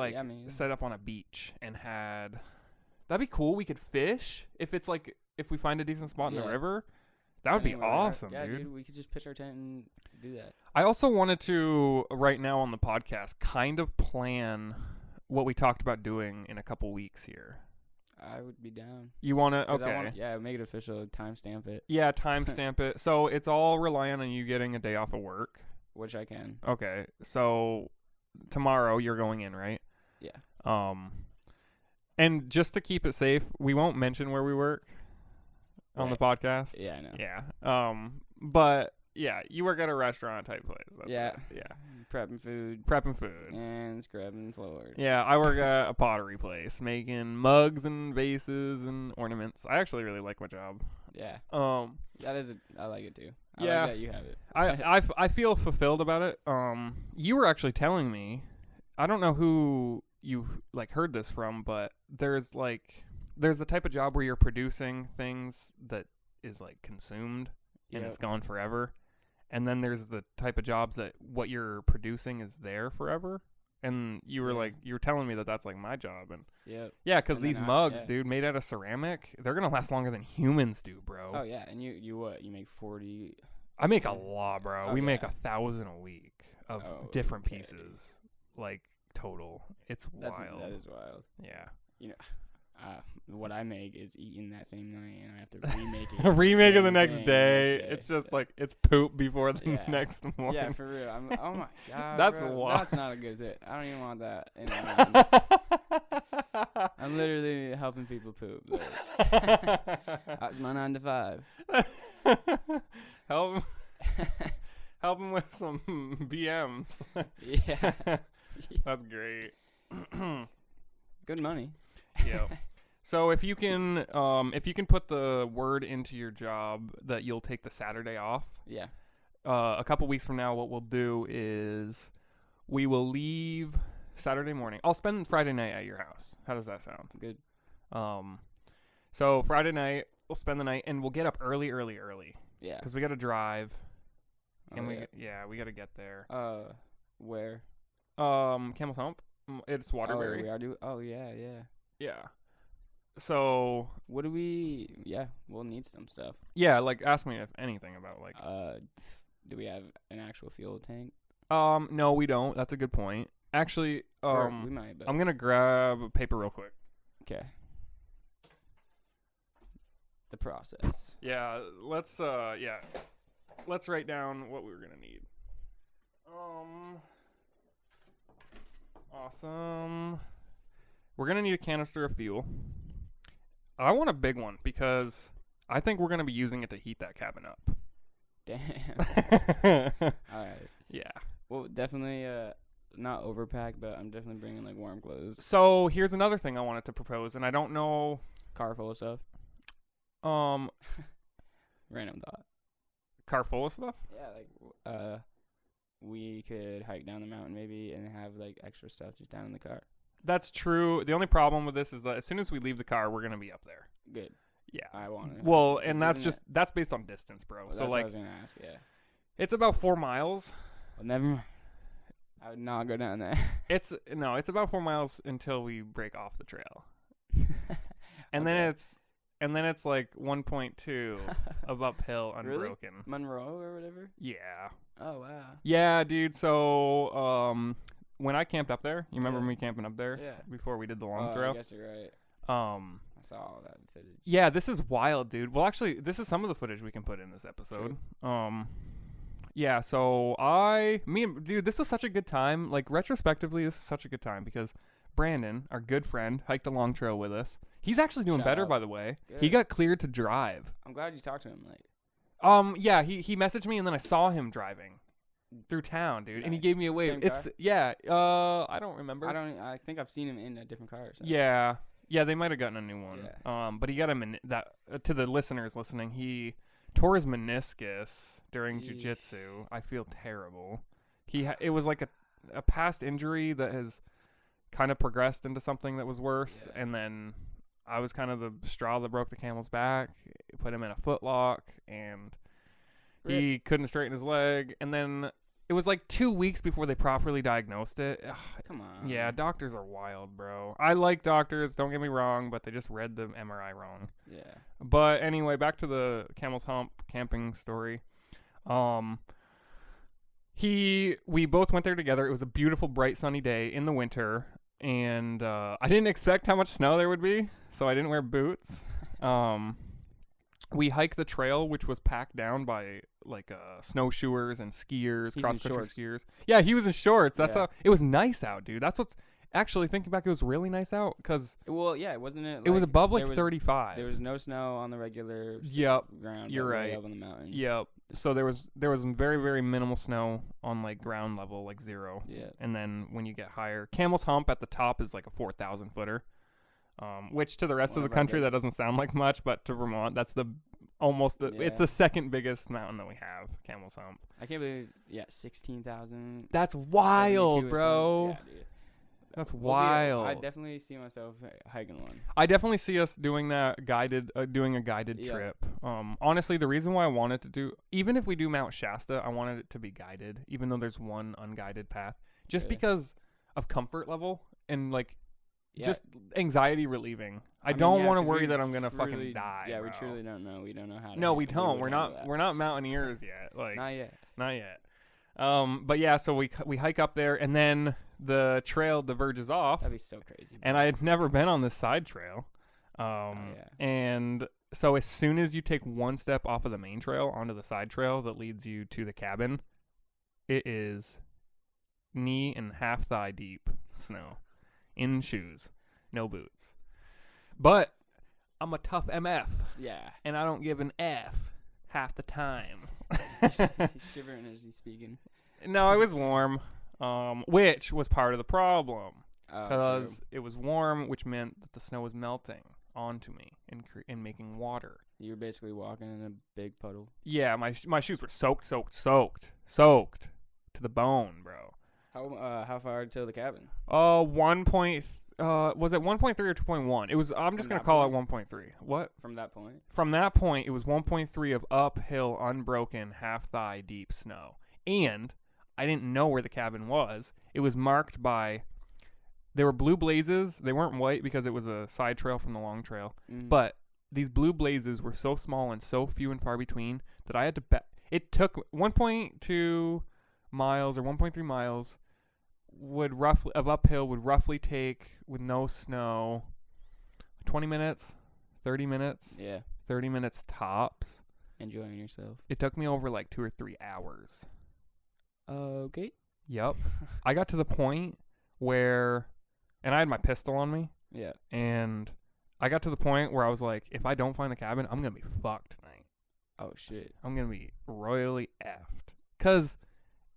set up on a beach and had. That'd be cool. We could fish if we find a decent spot in the river. That would be awesome, dude. We could just pitch our tent and do that. I also wanted to, right now on the podcast, kind of plan what we talked about doing in a couple weeks here. I would be down. You want to? Okay. Make it official. Timestamp it. Yeah, timestamp it. So it's all reliant on you getting a day off of work. Which I can. Okay. So tomorrow you're going in, right? Yeah. And just to keep it safe, we won't mention where we work on the podcast. Yeah, I know. Yeah. But yeah, you work at a restaurant type place. That's yeah. It. Yeah. Prepping food. And scrubbing floors. Yeah, I work at a pottery place making mugs and vases and ornaments. I actually really like my job. Yeah. I like it too. I like that you have it. I feel fulfilled about it. You were actually telling me, I don't know who you like heard this from, but there's the type of job where you're producing things that is like consumed and it's gone forever. And then there's the type of jobs that what you're producing is there forever. And you were you were telling me that that's like my job. And yeah, because these mugs, dude, made out of ceramic, they're going to last longer than humans do, bro. Oh, yeah. And you what? You make 40. I make a lot, bro. We make 1,000 a week of different pieces, like total. It's wild. That is wild. Yeah. You know, what I make is eaten that same night, and I have to remake it. Remake it the next day. It's just like it's poop before the next morning. Yeah, for real. Oh my god, that's bro. wild. That's not a good thing. I don't even want that. I'm literally helping people poop. That's my 9 to 5. Help them with some BMs. Yeah. That's great. Good money. Yeah. So if you can put the word into your job that you'll take the Saturday off. Yeah. A couple weeks from now, what we'll do is we will leave Saturday morning. I'll spend Friday night at your house. How does that sound? Good. So Friday night, we'll spend the night, and we'll get up early. Yeah. Because we got to drive, and Oh, we got to get there. Where? Camel's Hump. It's Waterbury. Oh, we are oh, yeah. Yeah. So What do we? Yeah, we'll need some stuff. yeah, like ask me if anything about like. Do we have an actual fuel tank? No, we don't. That's a good point. Actually, Or we might. But I'm gonna grab a paper real quick. okay. The process. Yeah, let's write down what we're gonna need. Awesome. We're gonna need a canister of fuel. I want a big one because I think we're gonna be using it to heat that cabin up. Damn. All right. Yeah. Well, definitely not overpack, but I'm definitely bringing like warm clothes. So here's another thing I wanted to propose, and I don't know. Car full of stuff. Random thought. Car full of stuff. Yeah, like we could hike down the mountain maybe and have like extra stuff just down in the car. That's true. The only problem with this is that as soon as we leave the car, we're gonna be up there. Good. Yeah. I want it. Well, and that's based on distance, bro. Well, so that's like, what I was gonna ask. Yeah. it's about 4 miles. Well, never mind. I would not go down there. It's about 4 miles until we break off the trail, and Okay. then it's like 1.2 of uphill unbroken. Monroe or whatever. Yeah. Oh wow. Yeah, dude. So when I camped up there, you remember Yeah. me camping up there? Yeah. Before we did the long I trail. guess you're right. I saw all that footage. Yeah, this is wild, dude. Well, actually, this is some of the footage we can put in this episode. Yeah, so dude, this was such a good time. Like, retrospectively, this is such a good time because Brandon, our good friend, hiked a long trail with us. He's actually doing Shout better, out. by the way. Good. He got cleared to drive. I'm glad you talked to him. Like, Yeah, he messaged me, and then I saw him driving through town, dude, and he Nice. gave me a wave. Same It's car? yeah, I don't remember. I think I've seen him in a different car. Or something. Yeah, they might have gotten a new one. Yeah. But he got to the listeners listening, he tore his meniscus during Yeesh. jujitsu. I feel terrible. It was like a past injury that has kind of progressed into something that was worse, Yeah. and then I was kind of the straw that broke the camel's back. Put him in a foot lock, and he couldn't straighten his leg, and then it was like 2 weeks before they properly diagnosed it. Ugh, Come on. yeah, doctors are wild, bro. I like doctors, don't get me wrong, but they just read the MRI wrong. Yeah. But anyway, back to the Camel's Hump camping story. We both went there together. It was a beautiful, bright, sunny day in the winter, and I didn't expect how much snow there would be, so I didn't wear boots. We hiked the trail, which was packed down by like snowshoers and skiers, He's in cross-country shorts. skiers. Yeah, he was in shorts. That's Yeah. how it was nice out, dude. That's what's actually thinking back. It was really nice out because Well, yeah, wasn't it? it was above like there was- 35. There was no snow on the regular Yep. ground. You're but way right. Up on the mountain. Yep. So there was very, very minimal snow on like ground level, like 0. Yeah. And then when you get higher, Camel's Hump at the top is like a 4,000 footer. Which to the rest What of the about country the- that doesn't sound like much, but to Vermont, that's it's Yeah. the second biggest mountain that we have, Camel's Hump. I can't believe. Yeah, 16,000. That's 72 wild, is bro. Yeah, dude. That's We'll wild. I definitely see myself hiking one. I definitely see us doing that doing a guided Yeah. trip. Honestly, the reason why I wanted to do, even if we do Mount Shasta, I wanted it to be guided, even though there's one unguided path, just Yeah. because of comfort level and like Yeah. just anxiety relieving. I mean, don't yeah, want to 'cause worry we that I'm gonna fucking truly- die. Yeah, bro. we truly don't know. We don't know how to. No, we would don't. We're handle not. that. We're not mountaineers yet. Like Not yet. not yet. But yeah, so we hike up there, and then the trail diverges off. That'd be so crazy. And I had never been on this side trail. yeah. And so as soon as you take one step off of the main trail onto the side trail that leads you to the cabin, it is knee and half thigh deep snow in shoes, no boots. But I'm a tough MF, Yeah. and I don't give an F half the time. He's shivering as he's speaking. No, it was warm, which was part of the problem. Oh, Because it was warm, which meant that the snow was melting onto me and making water. you were basically walking in a big puddle. Yeah, my shoes were soaked to the bone, bro. How far to the cabin? Was it 1.3 or 2.1? It was. I'm just gonna call it 1.3. What? From that point? From that point, it was 1.3 of uphill, unbroken, half thigh deep snow, and I didn't know where the cabin was. It was marked by. There were blue blazes. They weren't white because it was a side trail from the long trail, but these blue blazes were so small and so few and far between that I had to bet. It took 1.2 miles or 1.3 miles of uphill would roughly take, with no snow, 20 minutes, 30 minutes. Yeah. 30 minutes tops. Enjoying yourself. It took me over like 2 or 3 hours. Okay. Yep. I got to the point where, and I had my pistol on me. Yeah. And I got to the point where I was like, if I don't find the cabin, I'm going to be fucked tonight. Oh, shit. I'm going to be royally effed. Because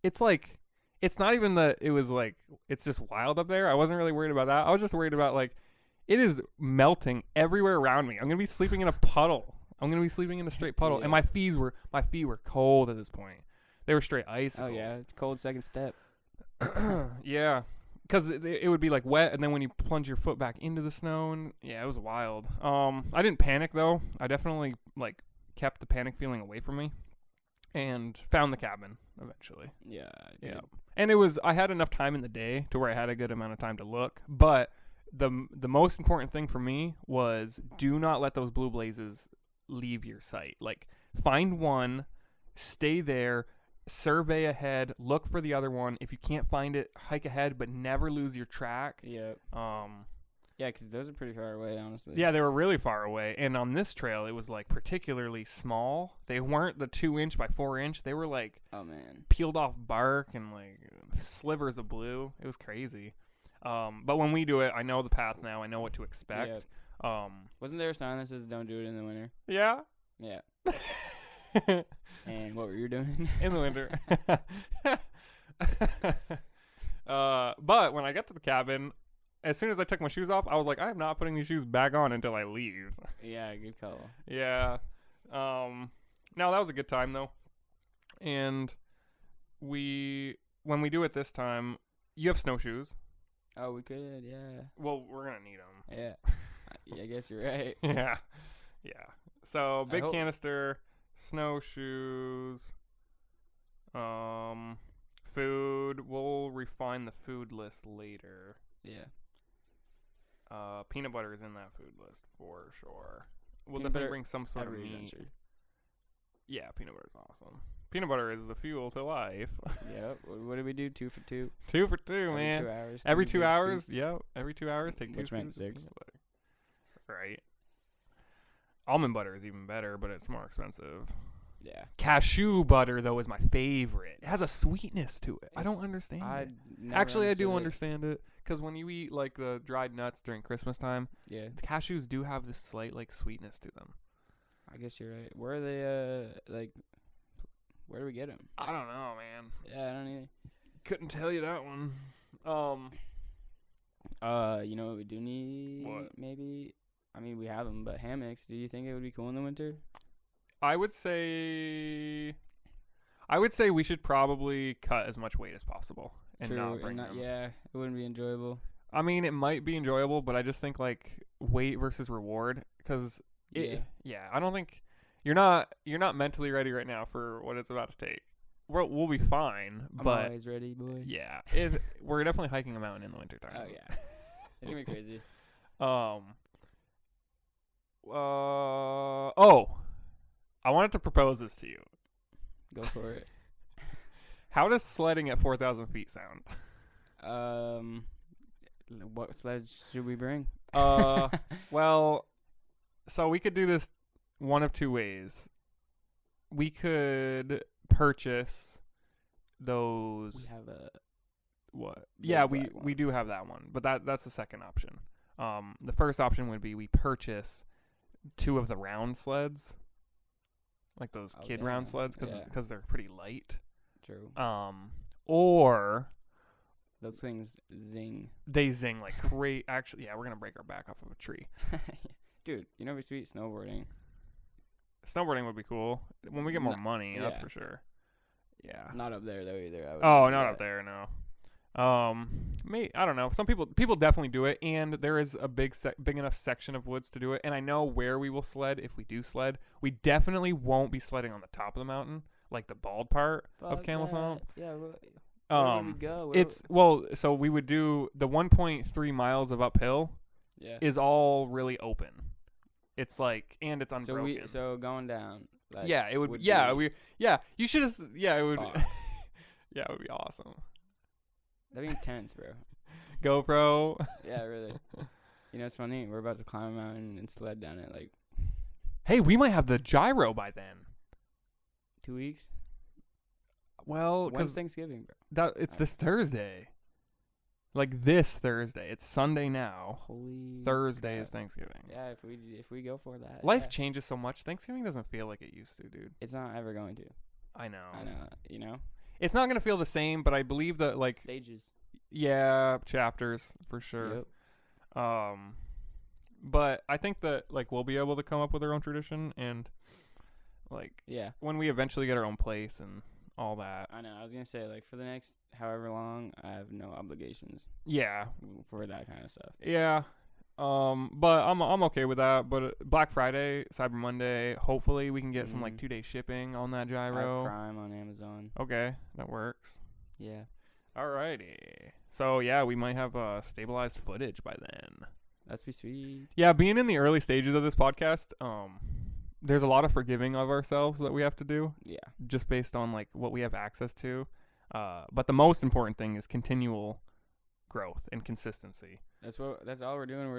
it's like, it's not even that it was like, it's just wild up there. I wasn't really worried about that. I was just worried about like, it is melting everywhere around me. I'm going to be sleeping in a puddle. I'm going to be sleeping in a straight puddle. Yeah. And my feet were cold at this point. They were straight icicles. Oh, yeah. It's cold second step. Yeah. Because it would be like wet, and then when you plunge your foot back into the snow, and yeah, it was wild. I didn't panic though. I definitely like kept the panic feeling away from me, and found the cabin eventually. Yeah. Yeah. And I had enough time in the day to where I had a good amount of time to look. But the most important thing for me was do not let those blue blazes leave your sight. Like find one, stay there. Survey ahead, look for the other one. If you can't find it, hike ahead, but never lose your track. Yeah. Yeah, because those are pretty far away, honestly. Yeah, they were really far away. And on this trail, it was like particularly small. They weren't the 2-inch by 4-inch. They were like, oh man, peeled off bark and like slivers of blue. It was crazy. But when we do it, I know the path now. I know what to expect. Yeah. Wasn't there a sign that says "Don't do it in the winter"? Yeah. Yeah. And what were you doing? In the winter. But when I got to the cabin, as soon as I took my shoes off, I was like, I'm not putting these shoes back on until I leave. Yeah, good call. Yeah. No, that was a good time though. And when we do it this time, you have snowshoes. Oh, we could, yeah. Well, we're gonna need them. Yeah. I guess you're right. Yeah. Yeah. So big canister. Snowshoes, food. We'll refine the food list later. Yeah. Peanut butter is in that food list for sure. We'll Peanut definitely butter bring some sort of meat. adventure. Yeah, peanut butter is awesome. Peanut butter is the fuel to life. Yep. What did we do? 2 for 2. 2 for 2, man. Every 2 hours. Every 2 hours. Yep. Every 2 hours, take 2 Which meant scoops of 6. peanut butter. Right. Almond butter is even better, but it's more expensive. Yeah. Cashew butter, though, is my favorite. It has a sweetness to it. I don't understand it. Actually, I do understand it. Because when you eat, like, the dried nuts during Christmas time, yeah, the cashews do have this slight, like, sweetness to them. I guess you're right. Where are they, where do we get them? I don't know, man. Yeah, I don't either. Couldn't tell you that one. You know what we do need? What? Maybe... I mean, we have them, but hammocks, do you think it would be cool in the winter? I would say we should probably cut as much weight as possible and True, not bring them. Yeah, it wouldn't be enjoyable. I mean, it might be enjoyable, but I just think like weight versus reward, because I don't think you're not mentally ready right now for what it's about to take. We'll be fine, but I'm always ready, boy. Yeah, we're definitely hiking a mountain in the wintertime. Oh yeah, it's gonna be crazy. I wanted to propose this to you. Go for it. How does sledding at 4,000 feet sound? What sledge should we bring? Well, so we could do this one of 2 ways. We could purchase those. We have a what? Yeah, we do have that one, but that's the second option. The first option would be we purchase 2 of the round sleds, like those kid round sleds, because they're pretty light. True. Or those things zing. They zing like great. Actually, yeah, we're gonna break our back off of a tree. Dude, you know, it'd be sweet snowboarding. Snowboarding would be cool when we get more money. That's for sure. Yeah. Not up there though either. Not up there. No. I don't know. Some people definitely do it, and there is a big enough section of woods to do it. And I know where we will sled if we do sled. We definitely won't be sledding on the top of the mountain, like the bald part of Camel Swamp. Yeah. Where would we go? So we would do the 1.3 miles of uphill. Yeah. Is all really open. It's like, and it's unbroken. So going down. Like, yeah, it would. You should have. Yeah, it would. Yeah, it would be awesome. That'd be intense, bro. GoPro. Yeah, really. You know, it's funny. We're about to climb a mountain and sled down it. Like, hey, we might have the gyro by then. 2 weeks. Well, when's Thanksgiving, bro? It's this Thursday. Like this Thursday. It's Sunday now. Holy Thursday crap. is Thanksgiving. Yeah, if we go for that. Life changes so much. Thanksgiving doesn't feel like it used to, dude. It's not ever going to. I know. You know? It's not going to feel the same, but I believe that, like... Stages. Yeah, chapters, for sure. Yep. But I think that, like, we'll be able to come up with our own tradition, and, like... Yeah. When we eventually get our own place and all that. I know. I was going to say, like, for the next however long, I have no obligations. Yeah. For that kind of stuff. Yeah. But I'm okay with that. But Black Friday, Cyber Monday, hopefully we can get some like 2-day shipping on that gyro. I have Prime on Amazon. Okay, that works. Yeah. Alrighty. So yeah, we might have stabilized footage by then. That's be sweet. Yeah, being in the early stages of this podcast, there's a lot of forgiving of ourselves that we have to do. Yeah. Just based on like what we have access to. But the most important thing is continual growth and consistency. That's all we're doing.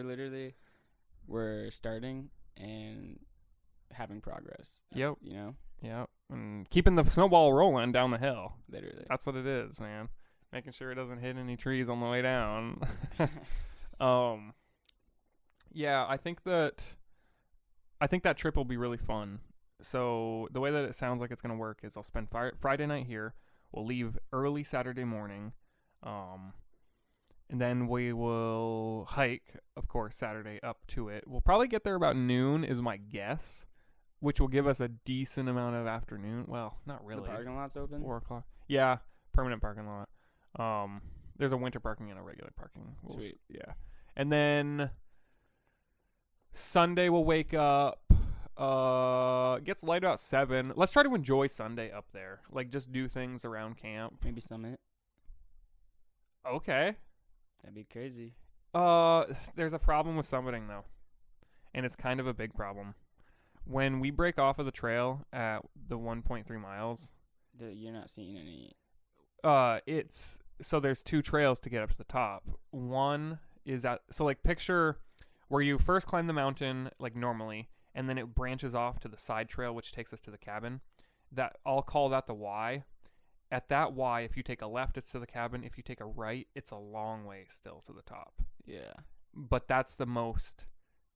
We're starting and having progress. Yep. You know? Yep. And keeping the snowball rolling down the hill. Literally. That's what it is, man. Making sure it doesn't hit any trees on the way down. Yeah, I think that trip will be really fun. So the way that it sounds like it's going to work is I'll spend Friday night here. We'll leave early Saturday morning. And then we will hike, of course, Saturday up to it. We'll probably get there about noon is my guess, which will give us a decent amount of afternoon. Well, not really. The parking lot's open? 4 o'clock. Yeah, permanent parking lot. There's a winter parking and a regular parking. Sweet. Yeah. And then Sunday we'll wake up. Gets light about 7. Let's try to enjoy Sunday up there. Like, just do things around camp. Maybe summit. Okay. That'd be crazy. There's a problem with summiting, though. And it's kind of a big problem. When we break off of the trail at the 1.3 miles... You're not seeing any... So there's 2 trails to get up to the top. One is so like picture where you first climb the mountain like normally, and then it branches off to the side trail, which takes us to the cabin. That I'll call that the Y. At that Y, if you take a left, it's to the cabin. If you take a right, it's a long way still to the top. Yeah. But that's the most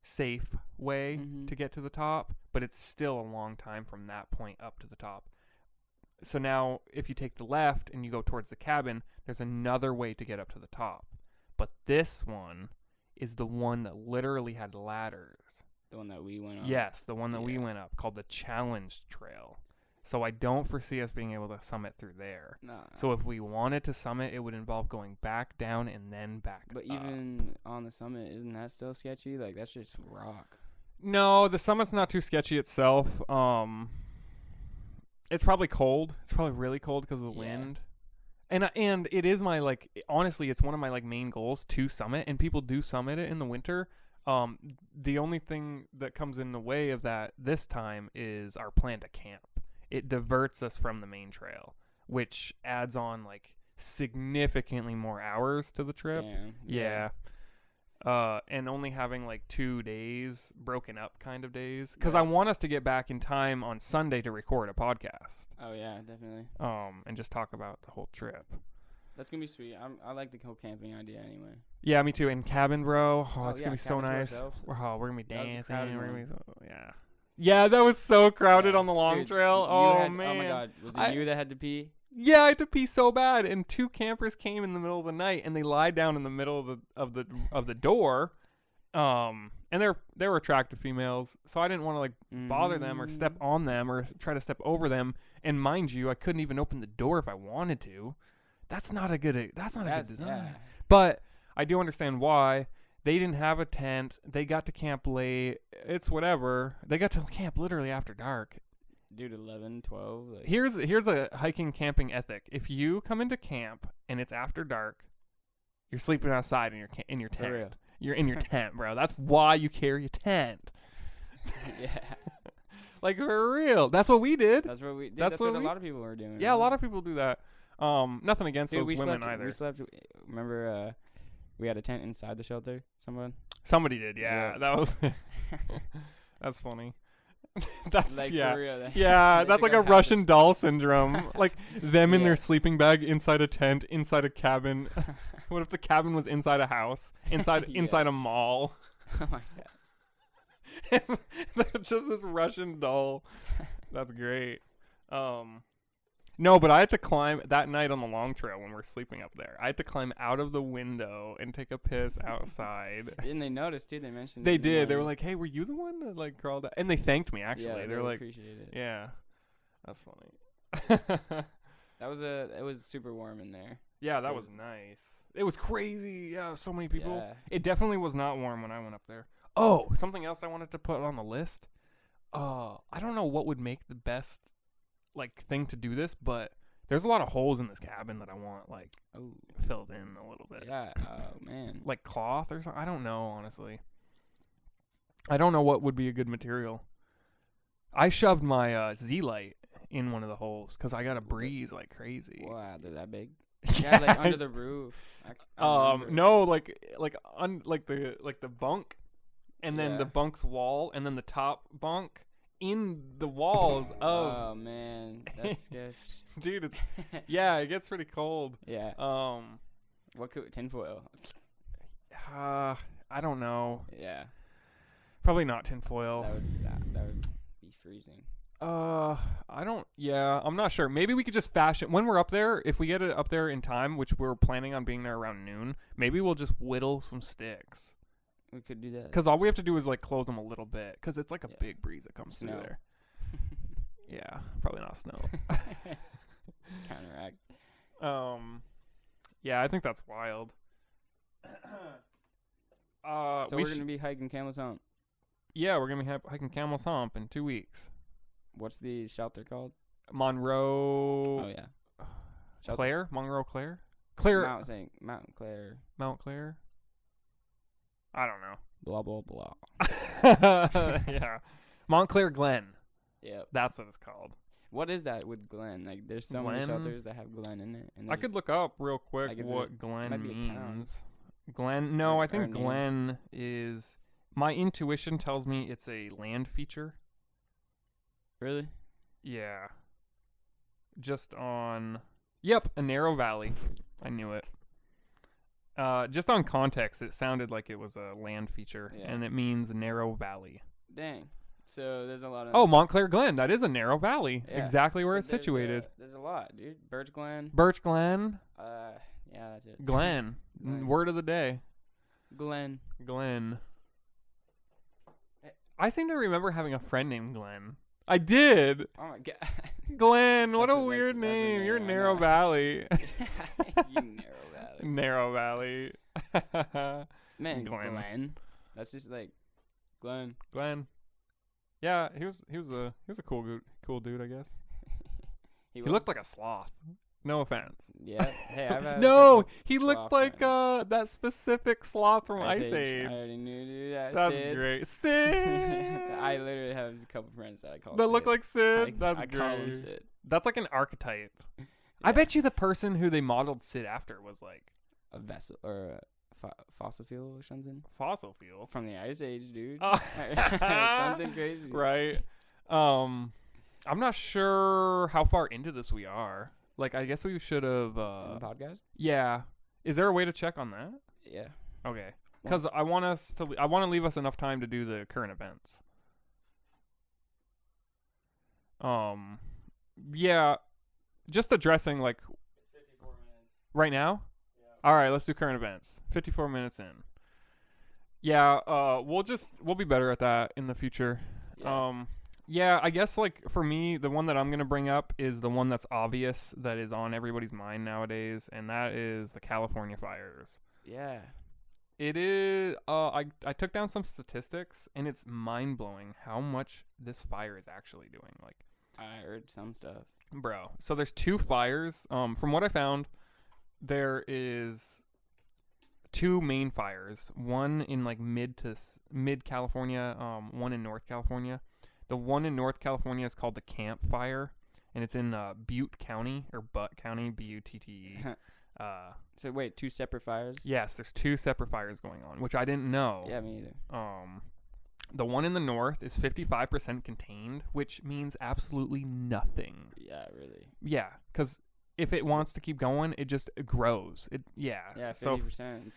safe way to get to the top, but it's still a long time from that point up to the top. So now if you take the left and you go towards the cabin, there's another way to get up to the top. But this one is the one that literally had ladders. The one that we went up? Yes, the one that we went up, called the Challenge Trail. So I don't foresee us being able to summit through there. No. So if we wanted to summit, it would involve going back down and then back up. But even on the summit, isn't that still sketchy? Like, that's just rock. No, the summit's not too sketchy itself. It's probably cold. It's probably really cold because of the wind. And it is my, like, honestly, it's one of my, like, main goals to summit. And people do summit it in the winter. The only thing that comes in the way of that this time is our plan to camp. It diverts us from the main trail, which adds on like significantly more hours to the trip. Damn, yeah. And only having like 2 days, broken up kind of days, because I want us to get back in time on Sunday to record a podcast. Oh yeah, definitely. And just talk about the whole trip. That's gonna be sweet. I like the whole camping idea anyway. Yeah, me too. And cabin, bro. Oh, it's gonna be so nice. Oh, we're gonna be dancing. Yeah. Yeah, that was so crowded on the long trail. Man. Oh my god, was it you that had to pee? Yeah, I had to pee so bad, and 2 campers came in the middle of the night, and they lied down in the middle of the door. And they were attractive females, so I didn't want to like bother them or step on them or try to step over them. And mind you, I couldn't even open the door if I wanted to. That's not a good design. Yeah. But I do understand why. They didn't have a tent. They got to camp late. It's whatever. They got to camp literally after dark. Dude, 11, 12. Like. Here's a hiking camping ethic. If you come into camp and it's after dark, you're sleeping outside in your tent. For real. You're in your tent, bro. That's why you carry a tent. Yeah. Like, for real. That's what we did. That's what a lot of people were doing. Yeah, a lot of people do that. Nothing against Dude, those women either. We slept. Remember, we had a tent inside the shelter. Somebody did. Yeah, Yeah. that was. That's funny. That's Like, yeah. for real, Yeah, they that's like took a our Russian houses. doll syndrome. Like them in Yeah. their sleeping bag inside a tent, inside a cabin. What if the cabin was inside a house, inside Yeah. inside a mall? Oh my god. They're just this Russian doll. That's great. No, but I had to climb that night on the long trail when we're sleeping up there. I had to climb out of the window and take a piss outside. Didn't they notice too? They mentioned. They it in the did. They were morning. like, "Hey, were you the one that like crawled out?" And they thanked me actually. Yeah, They're like, appreciate it. "Yeah, that's funny." It was super warm in there. Yeah, that was nice. It was crazy. Yeah, so many people. Yeah. It definitely was not warm when I went up there. Oh, something else I wanted to put on the list. I don't know what would make the best like thing to do this, but there's a lot of holes in this cabin that I want like filled in a little bit. Yeah. Oh man. Like cloth or something. I don't know, honestly. I don't know what would be a good material. I shoved my Z-Light in one of the holes because I got a breeze like crazy. Wow, they're that big. Yeah, like under the roof. I remember. No, like the bunk, and then Yeah. the bunk's wall, and then the top bunk in the walls of. Oh man, that's sketch. Dude, it's yeah, it gets pretty cold. Yeah. Um, What could tinfoil? I don't know. Yeah. Probably not tinfoil. That would be freezing. I don't. Yeah, I'm not sure. Maybe we could just fashion when we're up there. If we get it up there in time, which we're planning on being there around noon, maybe we'll just whittle some sticks. We could do that. Because all we have to do is like close them a little bit. Because it's like a Yeah. big breeze that comes Snow. through there. Yeah, probably not snow. Counteract. Yeah, I think that's wild. So we're gonna be hiking Camel's Hump. Yeah, we're gonna be hiking Camel's Hump in 2 weeks. What's the shelter called? Monroe. Oh yeah. Shelter. Claire? Monroe Claire? Mountain Claire. Mount Claire? I don't know. Blah blah blah. Yeah. Montclair Glen. Yep. That's what it's called. What is that with Glen? Like, there's so many Glen? shelters that have Glen in it. And I could look up real quick like, is what it Glen might be a town. means. Glen? No, Or- I or think a name. Glen is. My intuition tells me it's a land feature. really. Yeah. Just on. Yep, a narrow valley. I knew it. Just on context, it sounded like it was a land feature, Yeah. and it means narrow valley. Dang. So there's a lot of. Oh, Montclair Glen. That is a narrow valley. Yeah. Exactly where But it's situated. There's a lot, dude. Birch Glen. Birch Glen. Yeah, that's it. Glen. Glen. Word of the day. Glen. Glenn. I seem to remember having a friend named Glenn. I did. Oh my god. Glenn, what That's a a- weird that's a name. You're name, I Narrow know. Valley. You narrow valley. Narrow Valley. Man, Glenn. Glenn. That's just like Glenn. Glenn. Yeah, he was a cool dude, I guess. He was? looked like a sloth. No offense. Yeah. Hey, I've had. No, a couple he looked sloth like friends. that specific sloth from Ice Age. I already knew, dude. That's Sid. great. Sid. I literally have a couple friends that I call. That Sid. look like Sid. That's I great. call him Sid. That's like an archetype. I Yeah. bet you the person who they modeled Sid after was like A vessel or a fossil fuel or something fossil fuel. from the Ice Age, dude. Oh. Something crazy. Right. I'm not sure how far into this we are. Like, I guess we should have. On the podcast. Yeah. Is there a way to check on that? Yeah. Okay. Because I want to leave us enough time to do the current events. Yeah. Just addressing like 54 minutes. right now. Yeah. All right, let's do current events. 54 minutes in. Yeah. We'll be better at that in the future. Yeah. Yeah, I guess like for me, the one that I'm gonna bring up is the one that's obvious that is on everybody's mind nowadays, and that is the California fires. Yeah. It is. I took down some statistics, and it's mind blowing how much this fire is actually doing. Like, I heard some stuff. bro. So there's 2 fires. From what I found, there is 2 main fires. One in like mid California. One in North California. The one in North California is called the Camp Fire, and it's in Butte County or Butte County, Butte. So wait, 2 separate fires? Yes, there's 2 separate fires going on, which I didn't know. Yeah, me either. The one in the north is 55% contained, which means absolutely nothing. Yeah, really. Yeah, because if it wants to keep going, it just grows. Yeah, 50%.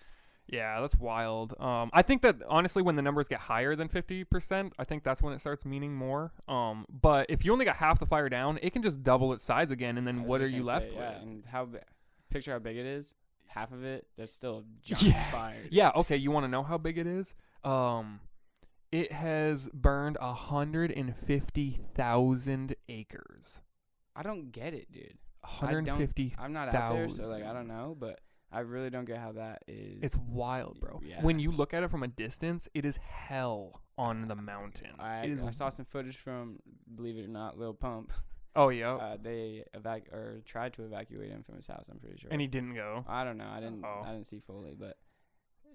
Yeah, that's wild. I think that honestly, when the numbers get higher than 50%, I think that's when it starts meaning more. But if you only got half the fire down, it can just double its size again, and then what are you left with? Yeah, and picture how big it is. Half of it, there's still a giant fire. Yeah. Okay. You want to know how big it is? It has burned 150,000 acres. I don't get it, dude. 150,000. I'm not out there, so like I don't know, but I really don't get how that is. It's wild, bro. Yeah. When you look at it from a distance, it is hell on the mountain. I saw some footage from, believe it or not, Lil Pump. Oh yeah. They tried to evacuate him from his house. I'm pretty sure. And he didn't go. I don't know. I didn't see fully, but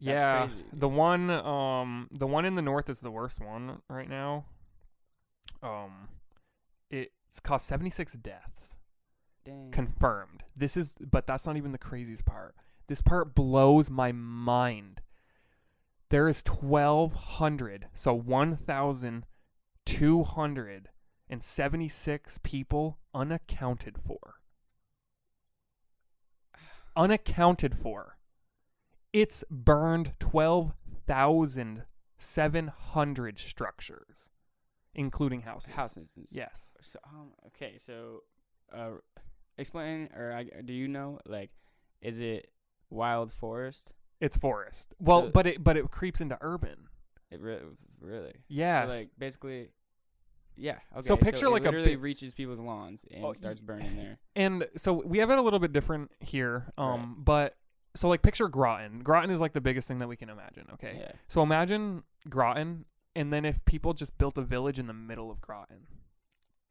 that's crazy, the one in the north is the worst one right now. It's caused 76 deaths. Dang. Confirmed. But that's not even the craziest part. This part blows my mind. There is 1,200, so 1,276 people unaccounted for. Unaccounted for. It's burned 12,700 structures, including houses. Houses. Yes. So okay. So, explain, or do you know? Like, is it wild forest? It's forest. Well, So, but it creeps into urban. It really. Yes. So like basically. Yeah. Okay. So picture like it literally a reaches people's lawns and starts burning there. And so we have it a little bit different here. Right. But so like picture Groton. Groton is like the biggest thing that we can imagine. Okay. Yeah. So imagine Groton, and then if people just built a village in the middle of Groton.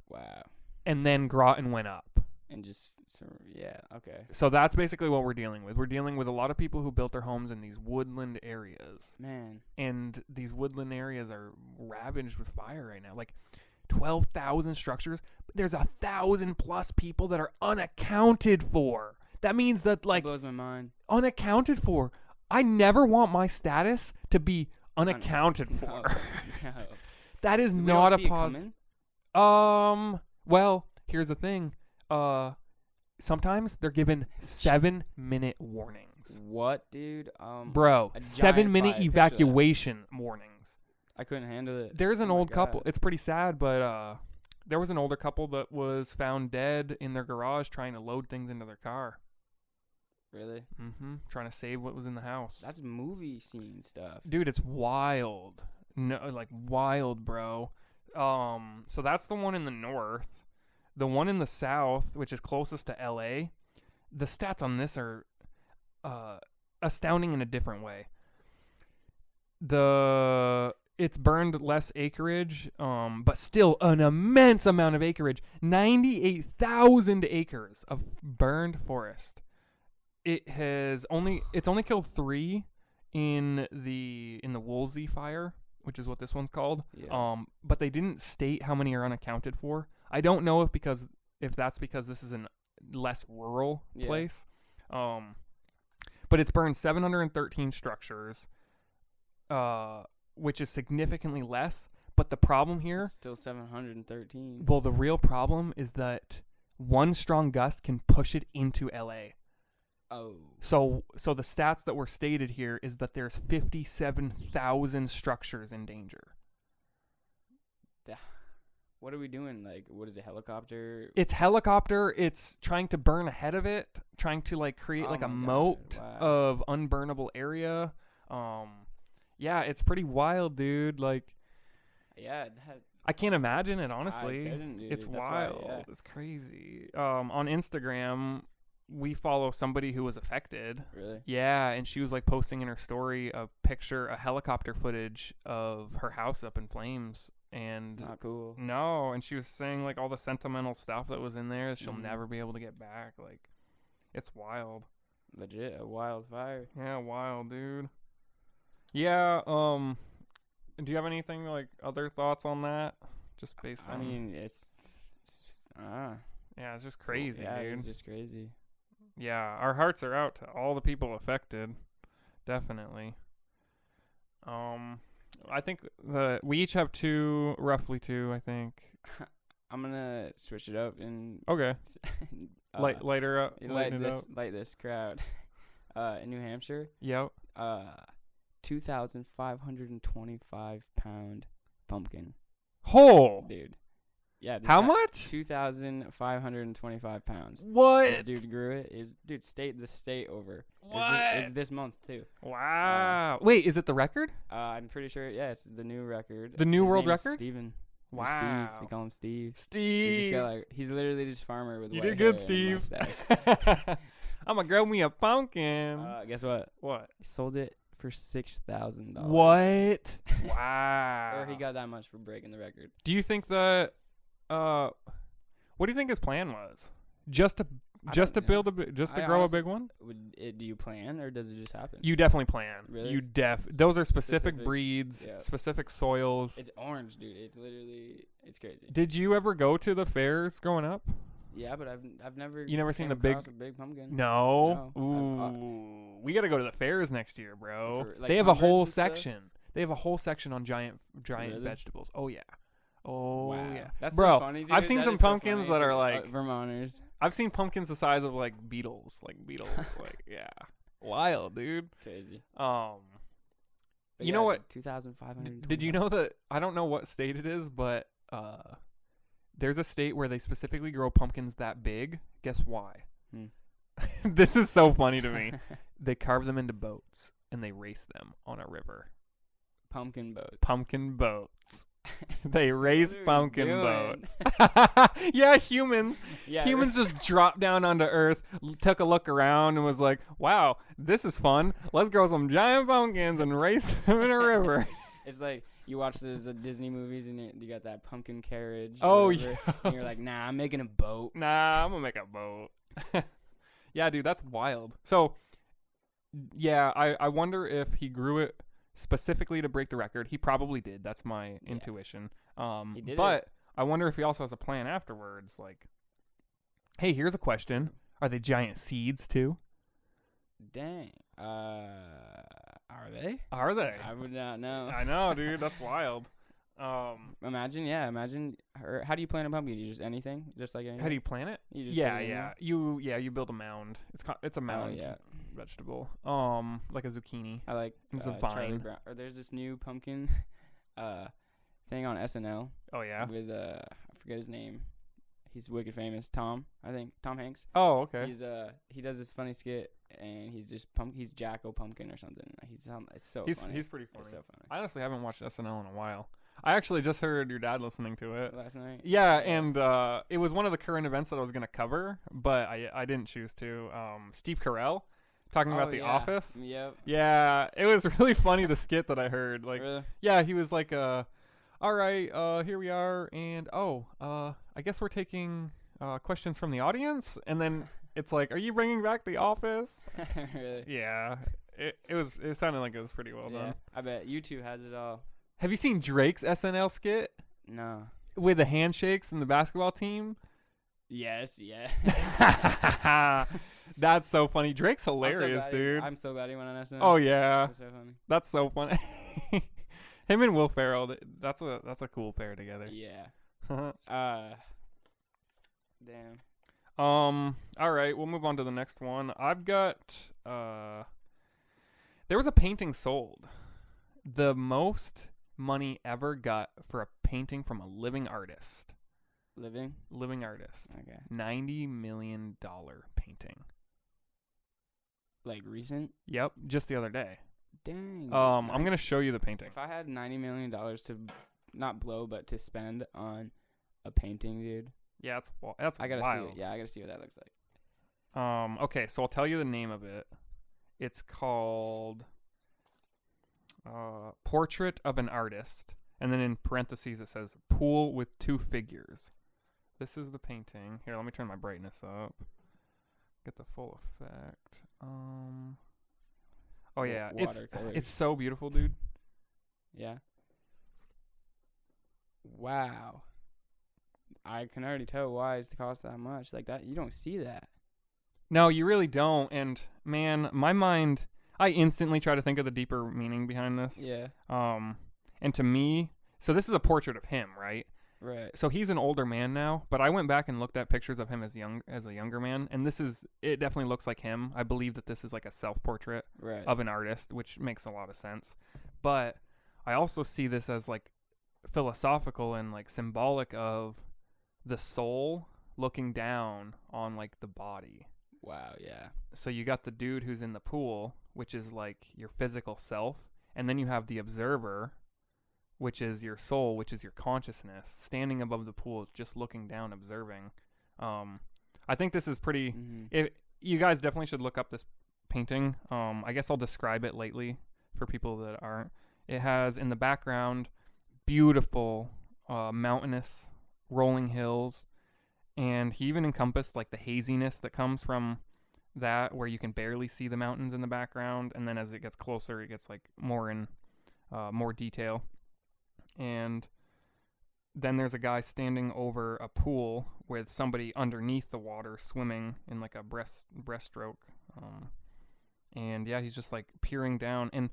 Wow. And then Groton went up. And just yeah. Okay. So that's basically what we're dealing with. We're dealing with a lot of people who built their homes in these woodland areas. Man. And these woodland areas are ravaged with fire right now. Like 12,000 structures. There's 1,000 plus people that are unaccounted for. That means that like That blows my mind. Unaccounted for. I never want my status to be unaccounted for. No. That is We not don't a see it positive. coming? Well, here's the thing. Sometimes they're given 7-minute warnings. What, dude? Bro, a giant 7-minute fire. Picture that. evacuation warnings. I couldn't handle it. There's an Oh my old couple. God. It's pretty sad, but there was an older couple that was found dead in their garage trying to load things into their car. Really? Mm-hmm. Trying to save what was in the house. That's movie scene stuff. Dude, it's wild. No, like wild, bro. So that's the one in the north. The one in the south, which is closest to LA, the stats on this are astounding in a different way. It's burned less acreage, but still an immense amount of acreage. 98,000 acres of burned forest. It's only killed 3 in the Woolsey fire, which is what this one's called. Yeah. But they didn't state how many are unaccounted for. I don't know if that's because this is a less rural place. But it's burned 713 structures, which is significantly less. But the problem here, It's still 713. well, the real problem is that one strong gust can push it into LA. Oh. So the stats that were stated here is that there's 57,000 structures in danger. What are we doing? Like, what is it, helicopter? It's helicopter. It's trying to burn ahead of it, trying to like create like a my God. moat Wow. of unburnable area. Yeah, it's pretty wild, dude. Like, Yeah, I can't imagine it, I honestly. couldn't, dude. It's That's why, wild. yeah. It's crazy. On Instagram, we follow somebody who was affected. Really? Yeah, and she was like posting in her story a helicopter footage of her house up in flames. And Not cool. no, and she was saying like all the sentimental stuff that was in there she'll Mhm. never be able to get back. Like, it's wild. Legit, a wildfire. Yeah, wild, dude. Yeah, do you have anything like other thoughts on that? Just based on I mean, it's yeah, it's just crazy, yeah, dude. it's just crazy. Yeah, our hearts are out to all the people affected. Definitely. I think we each have roughly two, I think. I'm gonna switch it up and Okay. Later up. light this crowd. In New Hampshire, Yep. 2,525 pound pumpkin, Hole. dude. Yeah. How much? 2,525 pounds. This What? dude grew it. The state over. What? It's this month too. Wow. Wait, is it the record? I'm pretty sure. Yeah, it's the new record. The new His world name is record? Steven. Or Wow. Steve. They call him Steve. He Steve. just got he's literally just farmer with You white did good, hair and a Steve. mustache. I'm gonna grow me a pumpkin. Guess what? What? He sold it for $6,000. What? Wow. Or he got that much for breaking the record. Do you think that? What do you think his plan was? Just to don't build know. just to I grow honestly- a big one? Do you plan or does it just happen? You definitely plan. Really? You those are specific Specific- breeds, yeah. specific soils. It's orange, dude. It's crazy. Did you ever go to the fairs growing up? Yeah, but I've never. You never seen came the big- across a big pumpkin. No. No. Ooh, we got to go to the fairs next year, bro. For, like, they have a whole hummingbirds and stuff? section. They have a whole section on giant Really? vegetables. Oh yeah. Oh Wow. yeah. That's Bro, so funny, dude. I've seen That some is so pumpkins funny that are for, like Vermonters. I've seen pumpkins the size of like beetles, like yeah. Wild, dude. Crazy. But But you know what? 2,500. Did you know that I don't know what state it is, but there's a state where they specifically grow pumpkins that big. Guess why? This is so funny to me. They carve them into boats and they race them on a river. Pumpkin boat. Pumpkin boats. They race What are we pumpkin doing? boats. Yeah, humans. Yeah. Humans just dropped down onto Earth, took a look around, and was like, "Wow, this is fun. Let's grow some giant pumpkins and race them in a river." It's like you watch those Disney movies and you got that pumpkin carriage. Oh, or yeah. whatever, And you're like, nah, I'm making a boat. Nah, I'm gonna make a boat. Yeah, dude, that's wild. So, yeah, I wonder if he grew it specifically to break the record. He probably did. That's my intuition. He did But I wonder if he also has a plan afterwards. Like, hey, here's a question: are they giant seeds too? Dang. Are they? Are they? I would not know. I know, dude. That's wild. Imagine her. How do you plant a pumpkin? You just anything? Just like anything? How do you plant it? You just Yeah, put it in yeah. there? You build a mound. It's a mound yeah. vegetable. Like a zucchini. I like It's a Charlie vine. Brown. Or there's this new pumpkin thing on SNL Oh yeah. with I forget his name. He's wicked famous. Tom, I think. Tom Hanks. Oh okay. He's he does this funny skit and he's just he's Jacko Pumpkin or something. It's so funny. He's pretty funny. It's so funny. I honestly haven't watched SNL in a while. I actually just heard your dad listening to it. Last night. Yeah, and it was one of the current events that I was gonna cover, but I didn't choose to. Steve Carell talking about The Office. Yep. Yeah, it was really funny, the skit that I heard. Like, Really? yeah, he was like, all right, here we are, and I guess we're taking questions from the audience, and then it's like, are you bringing back The Office? Really? Yeah, it sounded like it was pretty well done. I bet YouTube has it all. Have you seen Drake's SNL skit No. with the handshakes and the basketball team? Yes. Yeah. That's so funny. Drake's hilarious, dude. I'm so glad he went on SNL. Oh yeah, That's so funny. that's so funny. Him and Will Ferrell, that's a cool pair together. Yeah. Damn. All right, we'll move on to the next one. I've got there was a painting sold. The most money ever got for a painting from a living artist. Living artist. Okay. $90 million painting. Like recent? Yep, just the other day. Dang. I'm gonna show you the painting. If I had $90 million to not blow, but to spend on a painting, dude. Yeah, that's I gotta wild. see it. Yeah, I gotta see what that looks like. Okay, so I'll tell you the name of it. It's called Portrait of an Artist. And then in parentheses it says pool with 2 figures. This is the painting. Here, let me turn my brightness up. Get the full effect. Oh yeah, it's so beautiful, dude. Yeah. Wow. I can already tell why it's cost that much. Like that, you don't see that. No, you really don't. And man, my mind, I instantly try to think of the deeper meaning behind this. Yeah. And to me, so this is a portrait of him, right? Right. So he's an older man now, but I went back and looked at pictures of him as a younger man, and it definitely looks like him. I believe that this is like a self-portrait of an artist, which makes a lot of sense. But I also see this as like philosophical and like symbolic of the soul looking down on like the body. Wow, yeah. So you got the dude who's in the pool, which is like your physical self, and then you have the observer, which is your soul, which is your consciousness, standing above the pool, just looking down, observing. I think this is pretty... you guys definitely should look up this painting. I guess I'll describe it lightly for people that aren't. It has, in the background, beautiful mountainous rolling hills, and he even encompassed like the haziness that comes from that, where you can barely see the mountains in the background, and then as it gets closer, it gets like more in more detail. And then there's a guy standing over a pool with somebody underneath the water swimming in like a breaststroke. And yeah, he's just like peering down, and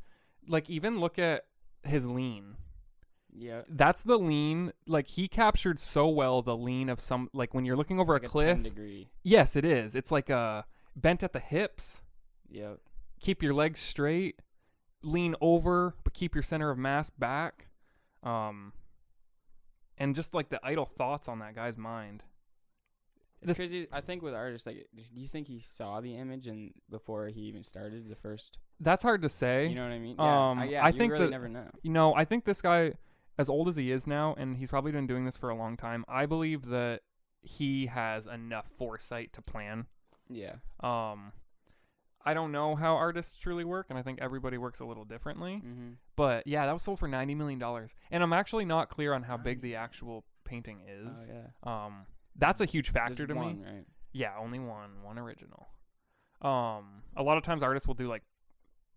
like even look at his lean. Yeah. That's the lean. Like he captured so well the lean of some, like when you're looking over it's a like cliff. 10 degree. Yes, it is. It's like bent at the hips. Yep. Keep your legs straight. Lean over, but keep your center of mass back. And just like the idle thoughts on that guy's mind. It's crazy. I think with artists, like, do you think he saw the image and before he even started the first? That's hard to say. You know what I mean? Yeah, I think really that, never know. You know, I think this guy, as old as he is now, and he's probably been doing this for a long time, I believe that he has enough foresight to plan. Yeah. I don't know how artists truly work, and I think everybody works a little differently. Mm-hmm. But yeah, that was sold for $90 million. And I'm actually not clear on how big the actual painting is. Oh, yeah. That's a huge factor There's to one, me. Right? Yeah, only one original. A lot of times artists will do like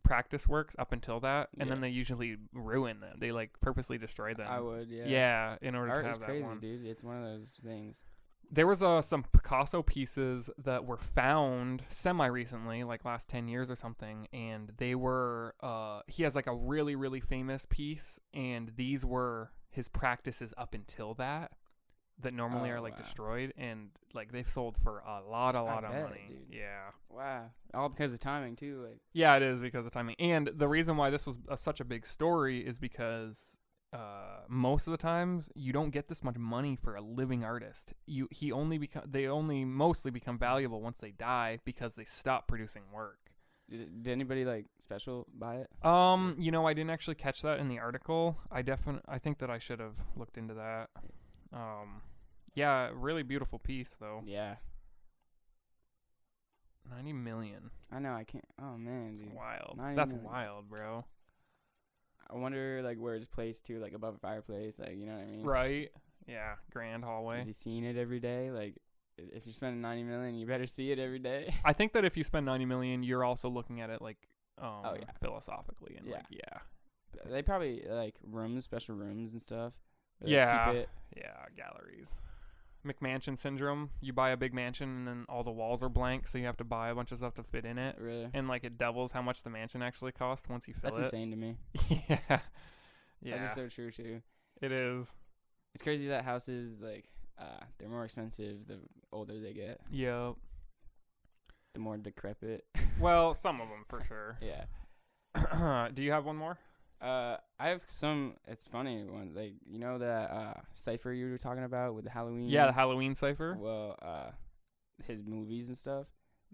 practice works up until that, and then they usually ruin them. They like purposely destroy them. I would, yeah. Yeah, in order Art to have is that crazy, one. dude. It's one of those things. There was some Picasso pieces that were found semi-recently, like last 10 years or something, and they were, he has like a really, really famous piece, and these were his practices up until that normally are like destroyed, and like they've sold for a lot of money. Dude. Yeah. Wow. All because of timing too. Like. Yeah, it is because of timing. And the reason why this was such a big story is because most of the times you don't get this much money for a living artist. They only mostly become valuable once they die because they stop producing work. Did anybody like special buy it? You know, I didn't actually catch that in the article. I think that I should have looked into that. Yeah, really beautiful piece though. Yeah. 90 million. I know. I can't. Oh man, dude. Wild. That's wild, bro. I wonder like where it's placed too, like above a fireplace, like you know what I mean? Right. Yeah. Grand hallway. Is he seeing it every day? Like, if you're spending 90 million, you better see it every day. I think that if you spend 90 million, you're also looking at it like philosophically and like They probably like special rooms and stuff. Yeah. Keep it. Yeah. Galleries. McMansion syndrome. You buy a big mansion and then all the walls are blank, so you have to buy a bunch of stuff to fit in it. Really? And like it doubles how much the mansion actually costs once you fill it. That's insane to me. Yeah. Yeah. That is so true too. It is. It's crazy that houses like they're more expensive the older they get. Yep. The more decrepit. Well, some of them for sure. Yeah. Do you have one more? I have some. It's funny one. Like you know that cipher you were talking about with the Halloween. Yeah, the Halloween cipher. Well, his movies and stuff.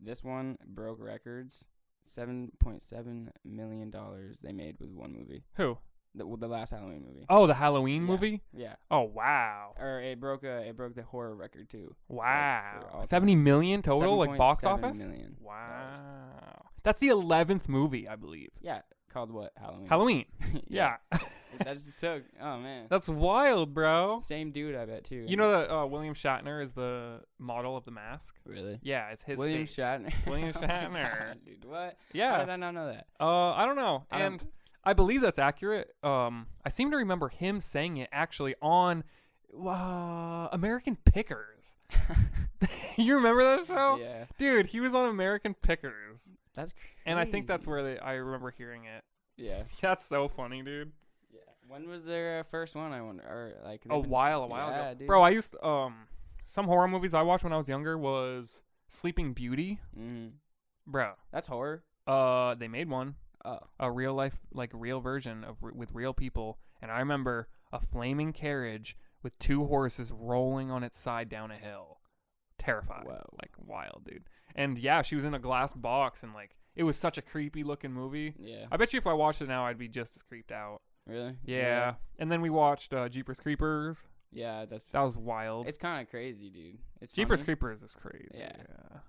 This one broke records. $7.7 million they made with one movie. Who? The last Halloween movie. Oh, the Halloween Yeah. movie? Yeah. Oh, wow. Or it broke the horror record too. Wow. all 70 time. million total, like box 7.7 office? million Wow. That's the 11th movie, I believe. Yeah, called what? Halloween. Halloween. Yeah. That's so. Oh man. That's wild, bro. Same dude, I bet too. You know that William Shatner is the model of the mask? Really? Yeah, it's his William face. Shatner. William Oh my Shatner. God, dude, what? How Yeah. did I not know that? I don't know. I don't- And I believe that's accurate. I seem to remember him saying it actually on American Pickers. You remember that show? Yeah. Dude, he was on American Pickers. That's crazy. And I think that's where I remember hearing it. Yeah. That's so funny, dude. Yeah. When was their first one? I wonder. Or like A while yeah, ago. dude. Bro, I used some horror movies I watched when I was younger was Sleeping Beauty. Mm-hmm. Bro. That's horror. They made one. Oh. A real life, like real version of with real people, and I remember a flaming carriage with 2 horses rolling on its side down a hill. Terrifying. Whoa. Like wild, dude. And yeah, she was in a glass box, and like it was such a creepy looking movie. Yeah. I bet you if I watched it now, I'd be just as creeped out. Really? Yeah. And then we watched Jeepers Creepers. Yeah, that was wild. It's kind of crazy, dude. It's Jeepers funny. Creepers is crazy. Yeah.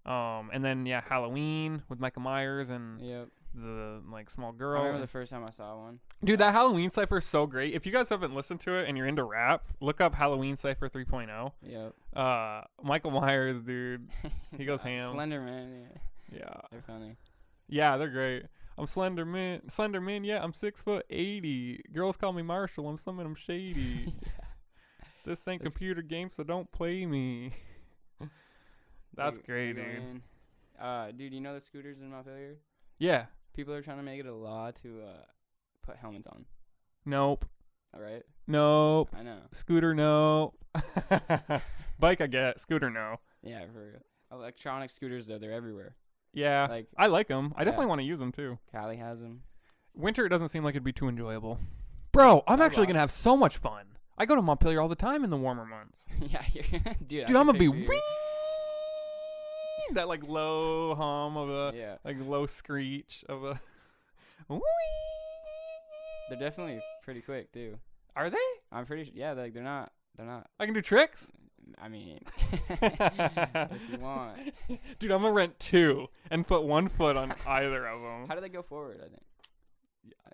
And then Halloween with Michael Myers and Yep. the like small I girl. remember the first time I saw one. Dude, that Halloween Cypher is so great. If you guys haven't listened to it and you're into rap, look up Halloween Cypher 3.0. Yep. Michael Myers, dude. He goes ham. Slender Man. Yeah. Yeah. They're funny. Yeah, they're great. I'm Slender Man. Slender Man, yeah, I'm 6'80". Girls call me Marshall. I'm something I'm shady. This ain't That's- computer games, so don't play me. That's great, They go dude. in. Dude, you know the scooters in Montpelier? Yeah. People are trying to make it a law to put helmets on. Nope. All right. Nope. I know. Scooter, no. Bike, I get. Scooter, no. Yeah, for real. Electronic scooters though, they're everywhere. Yeah. Like I like them. I Yeah. definitely want to use them, too. Callie has them. Winter, it doesn't seem like it'd be too enjoyable. Bro, I'm actually going to have Sidewalks. so much fun. I go to Montpelier all the time in the warmer months. Yeah, dude. Dude, I'm going to be... picture you. That, like, low hum of a... Yeah, Like, low screech of a... they're definitely pretty quick too. Are they? I'm pretty sure. Yeah, like they're not. They're not. I can do tricks? I mean, if you want. Dude, I'm going to rent 2 and put 1 foot on either of them. How do they go forward? I think.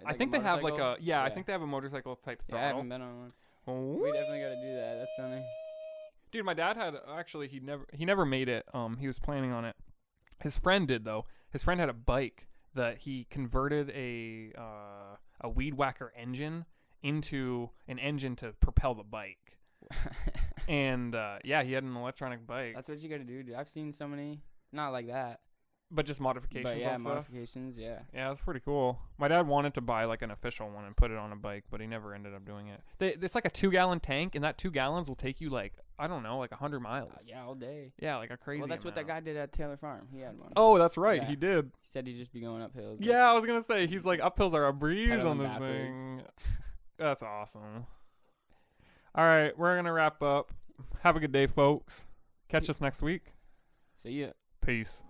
I think they have, like, motorcycle? a... Yeah, I think they have a motorcycle type Yeah, I throttle. haven't been on one. We definitely got to do that. That's funny. Dude, my dad had actually he never made it. He was planning on it. His friend did though. His friend had a bike that he converted a weed whacker engine into an engine to propel the bike. And yeah, he had an electronic bike, That's what you got to do, dude. I've seen so many. Not like that. but just modifications But yeah, and stuff. modifications. Yeah. Yeah, that's pretty cool. My dad wanted to buy like an official one and put it on a bike, but he never ended up doing it. It's like a 2-gallon tank, and that 2 gallons will take you like, I don't know, like 100 miles. Yeah, all day. Yeah, like a crazy Well, that's what that amount. guy did at Taylor Farm. He had one. Oh, that's right. Yeah. He did. He said he'd just be going up hills. Yeah, I was going to say, he's like, uphills are a breeze Pedaling on this backwards. thing. That's awesome. All right, we're going to wrap up. Have a good day, folks. Catch us next week. So yeah. Peace.